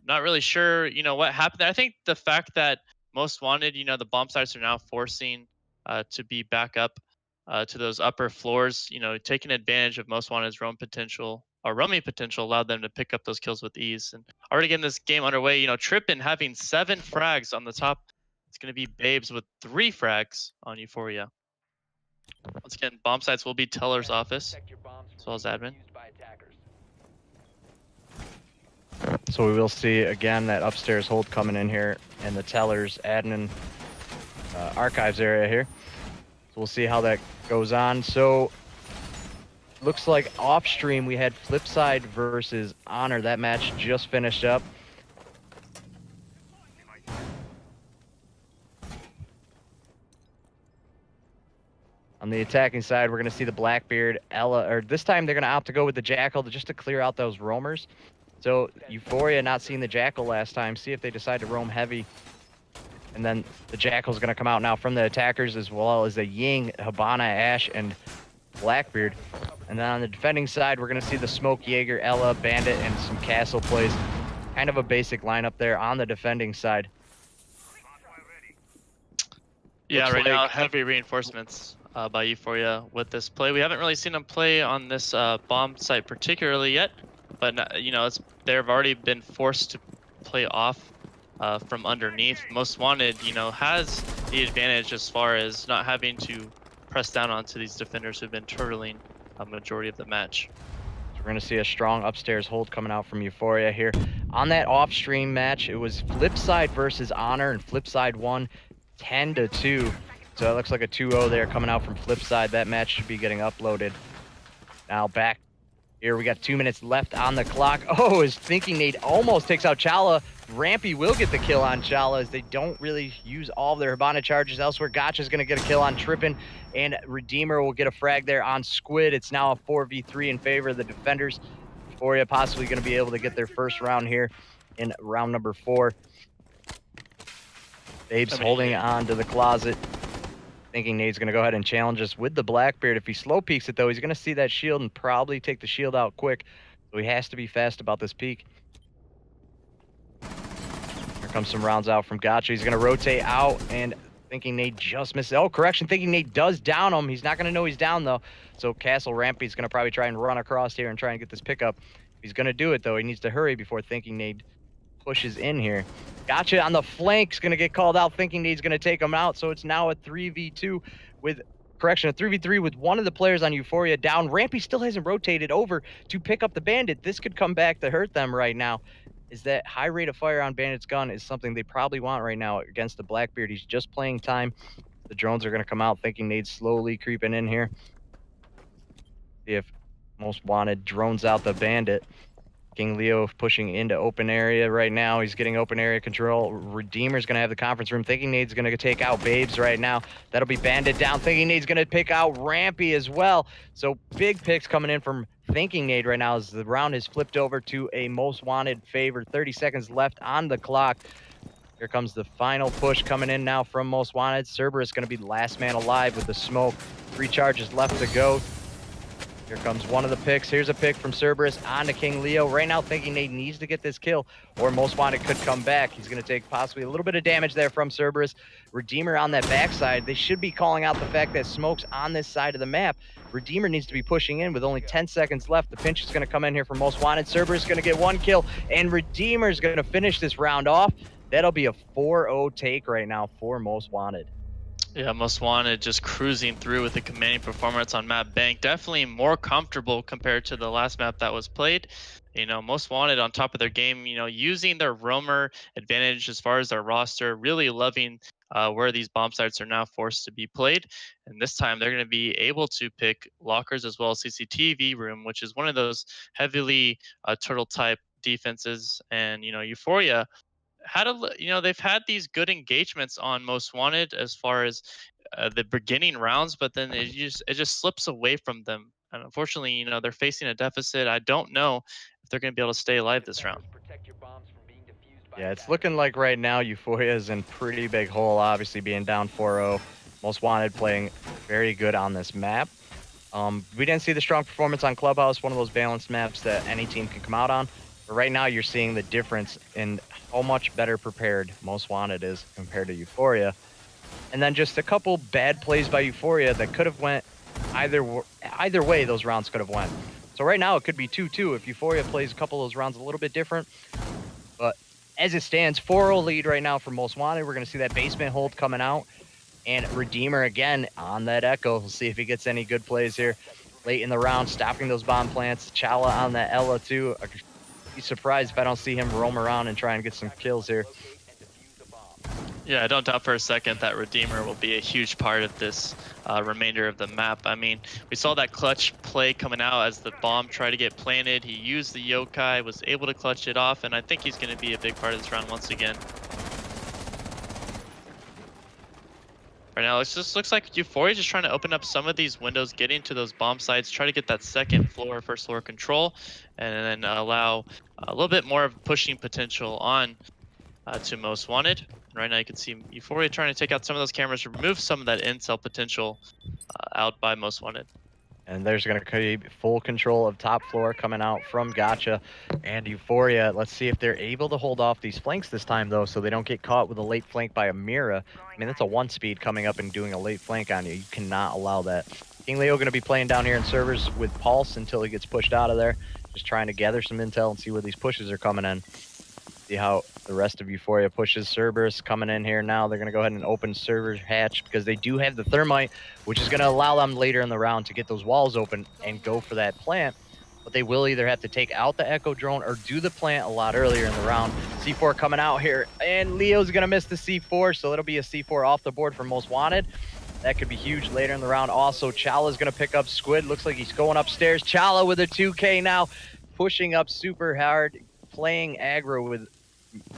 Not really sure, what happened there. I think the fact that Most Wanted, the bomb sites are now forcing to be back up to those upper floors, taking advantage of Most Wanted's roaming potential allowed them to pick up those kills with ease. And already getting this game underway, Trippin having 7 frags on the top. It's going to be Babes with 3 frags on Euphoria. Once again, bomb sites will be Teller's office, as well as admin. So we will see again that upstairs hold coming in here, and the Teller's admin archives area here. So we'll see how that goes on. So looks like off stream we had Flipside versus Honor. That match just finished up. On the attacking side, we're going to see the Blackbeard, Ella, or this time they're going to opt to go with the Jackal just to clear out those roamers. So Euphoria not seeing the Jackal last time. See if they decide to roam heavy. And then the Jackal's going to come out now from the attackers, as well as the Ying, Habana, Ash, and Blackbeard. And then on the defending side, we're going to see the Smoke, Jaeger, Ella, Bandit, and some Castle plays. Kind of a basic lineup there on the defending side. Yeah, right now, heavy reinforcements by Euphoria with this play. We haven't really seen them play on this bomb site particularly yet, but they've already been forced to play off from underneath. Most Wanted, has the advantage as far as not having to press down onto these defenders who've been turtling a majority of the match. So we're going to see a strong upstairs hold coming out from Euphoria here. On that off-stream match, it was Flipside versus Honor, and Flipside won 10-2. So it looks like a 2-0 there coming out from Flipside. That match should be getting uploaded. Now back here, we got 2 minutes left on the clock. Oh, his Thinking Nade almost takes out Chala. Rampy will get the kill on Chala, as they don't really use all of their Habana charges elsewhere. Gotcha's going to get a kill on Trippin, and Redeemer will get a frag there on Squid. It's now a 4v3 in favor of the defenders. Euphoria possibly going to be able to get their first round here in round number 4. Babe's holding on to the closet. Thinking Nade's going to go ahead and challenge us with the Blackbeard. If he slow peeks it, though, he's going to see that shield and probably take the shield out quick. So he has to be fast about this peek. Here comes some rounds out from Gotcha. He's going to rotate out, and Thinking Nade just misses. Oh, correction. Thinking Nade does down him. He's not going to know he's down, though. So Castle Rampy's going to probably try and run across here and try and get this pickup. He's going to do it, though. He needs to hurry before Thinking Nade pushes in here. Gotcha on the flank's going to get called out. Thinking Nade's going to take him out. So it's now a 3v2 with, correction, a 3v3 with one of the players on Euphoria down. Rampy still hasn't rotated over to pick up the Bandit. This could come back to hurt them right now. Is that high rate of fire on Bandit's gun is something they probably want right now against the Blackbeard. He's just playing time. The drones are going to come out. Thinking Nade's slowly creeping in here. See if Most Wanted drones out the Bandit. King Leo pushing into open area right now. He's getting open area control. Redeemer's going to have the conference room. Thinking Nade's going to take out Babes right now. That'll be banded down. Thinking Nade's going to pick out Rampy as well. So big picks coming in from Thinking Nade right now as the round has flipped over to a most wanted favor. 30 seconds left on the clock. Here comes the final push coming in now from Most Wanted. Cerberus going to be the last man alive with the smoke. 3 charges left to go. Here comes one of the picks. Here's a pick from Cerberus on to King Leo. Right now, Thinking Nade needs to get this kill, or Most Wanted could come back. He's going to take possibly a little bit of damage there from Cerberus. Redeemer on that backside. They should be calling out the fact that Smoke's on this side of the map. Redeemer needs to be pushing in with only 10 seconds left. The pinch is going to come in here for Most Wanted. Cerberus is going to get 1 kill, and Redeemer is going to finish this round off. That'll be a 4-0 take right now for Most Wanted. Yeah, Most Wanted just cruising through with a commanding performance on map Bank. Definitely more comfortable compared to the last map that was played. You know, Most Wanted on top of their game, you know, using their roamer advantage as far as their roster, really loving where these bomb sites are now forced to be played. And this time they're going to be able to pick lockers as well as CCTV room, which is one of those heavily turtle type defenses. And, you know, Euphoria they've had these good engagements on Most Wanted as far as the beginning rounds, but then it just slips away from them. And unfortunately, you know, they're facing a deficit. I don't know if they're going to be able to stay alive this round. Protect your bombs from being defused by Yeah, it's attackers. looking like right now Euphoria is in pretty big hole, obviously being down 4-0. Most Wanted playing very good on this map. We didn't see the strong performance on Clubhouse, one of those balanced maps that any team can come out on. But right now you're seeing the difference in how much better prepared Most Wanted is compared to Euphoria. And then just a couple bad plays by Euphoria that could have went either way. Those rounds could have went. So right now it could be 2-2 if Euphoria plays a couple of those rounds a little bit different. But as it stands, 4-0 lead right now for Most Wanted. We're going to see that basement hold coming out. And Redeemer again on that Echo. We'll see if he gets any good plays here late in the round, stopping those bomb plants. Chala on that Ella too. I'd be surprised if I don't see him roam around and try and get some kills here. Yeah, I don't doubt for a second that Redeemer will be a huge part of this remainder of the map. I mean, we saw that clutch play coming out as the bomb tried to get planted. He used the yokai, was able to clutch it off, and I think he's going to be a big part of this round once again. Right now, it just looks like Euphoria is just trying to open up some of these windows, get into those bomb sites, try to get that second floor, first floor control, and then allow a little bit more of pushing potential on to Most Wanted. Right now you can see Euphoria trying to take out some of those cameras, remove some of that intel potential out by Most Wanted. And there's going to be full control of top floor coming out from Gotcha and Euphoria. Let's see if they're able to hold off these flanks this time, though, so they don't get caught with a late flank by a Mira. I mean, that's a 1-speed coming up and doing a late flank on you. You cannot allow that. King Leo going to be playing down here in servers with Pulse until he gets pushed out of there. Just trying to gather some intel and see where these pushes are coming in. See how the rest of Euphoria pushes. Cerberus coming in here now. They're going to go ahead and open server hatch because they do have the thermite, which is going to allow them later in the round to get those walls open and go for that plant. But they will either have to take out the Echo drone or do the plant a lot earlier in the round. C4 coming out here, and Leo's going to miss the C4, so it'll be a C4 off the board for Most Wanted. That could be huge later in the round. Also, Chala's going to pick up Squid. Looks like he's going upstairs. Chala with a 2K now, pushing up super hard, playing aggro with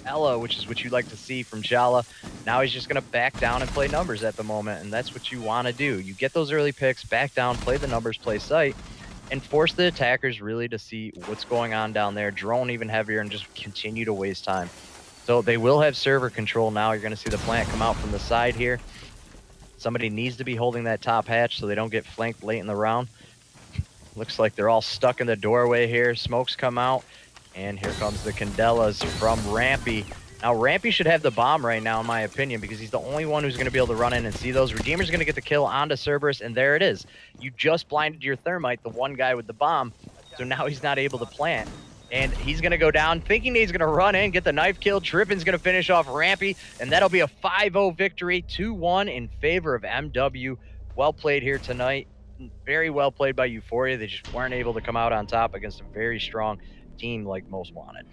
Ella, which is what you like to see from Chala. Now he's just going to back down and play numbers at the moment, and that's what you want to do. You get those early picks, back down, play the numbers, play sight, and force the attackers really to see what's going on down there, drone even heavier, and just continue to waste time. So they will have server control now. You're going to see the plant come out from the side here. Somebody needs to be holding that top hatch so they don't get flanked late in the round. Looks like they're all stuck in the doorway here. Smokes come out. And here comes the Candelas from Rampy. Now, Rampy should have the bomb right now, in my opinion, because he's the only one who's going to be able to run in and see those. Redeemer's going to get the kill onto Cerberus, and there it is. You just blinded your thermite, the one guy with the bomb, so now he's not able to plant. And he's going to go down, thinking he's going to run in, get the knife kill. Trippin's going to finish off Rampy, and that'll be a 5-0 victory, 2-1 in favor of MW. Well played here tonight. Very well played by Euphoria. They just weren't able to come out on top against a very strong team like Most Wanted.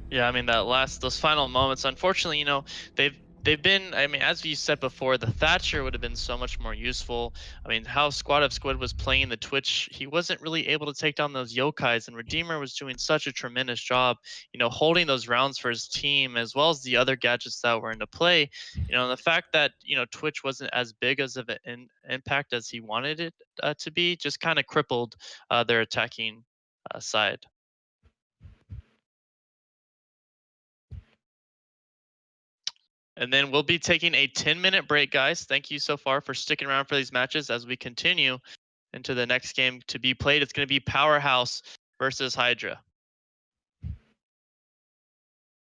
Yeah, I mean those final moments, unfortunately, you know, they've they've been, I mean, as you said before, the Thatcher would have been so much more useful. I mean, how Squad of Squid was playing the Twitch, he wasn't really able to take down those Yokais, and Redeemer was doing such a tremendous job, holding those rounds for his team, as well as the other gadgets that were into play. And the fact that, Twitch wasn't as big as of an impact as he wanted it to be just kind of crippled their attacking side. And then we'll be taking a 10-minute break, guys. Thank you so far for sticking around for these matches as we continue into the next game to be played. It's going to be Powerhouse versus Hydra.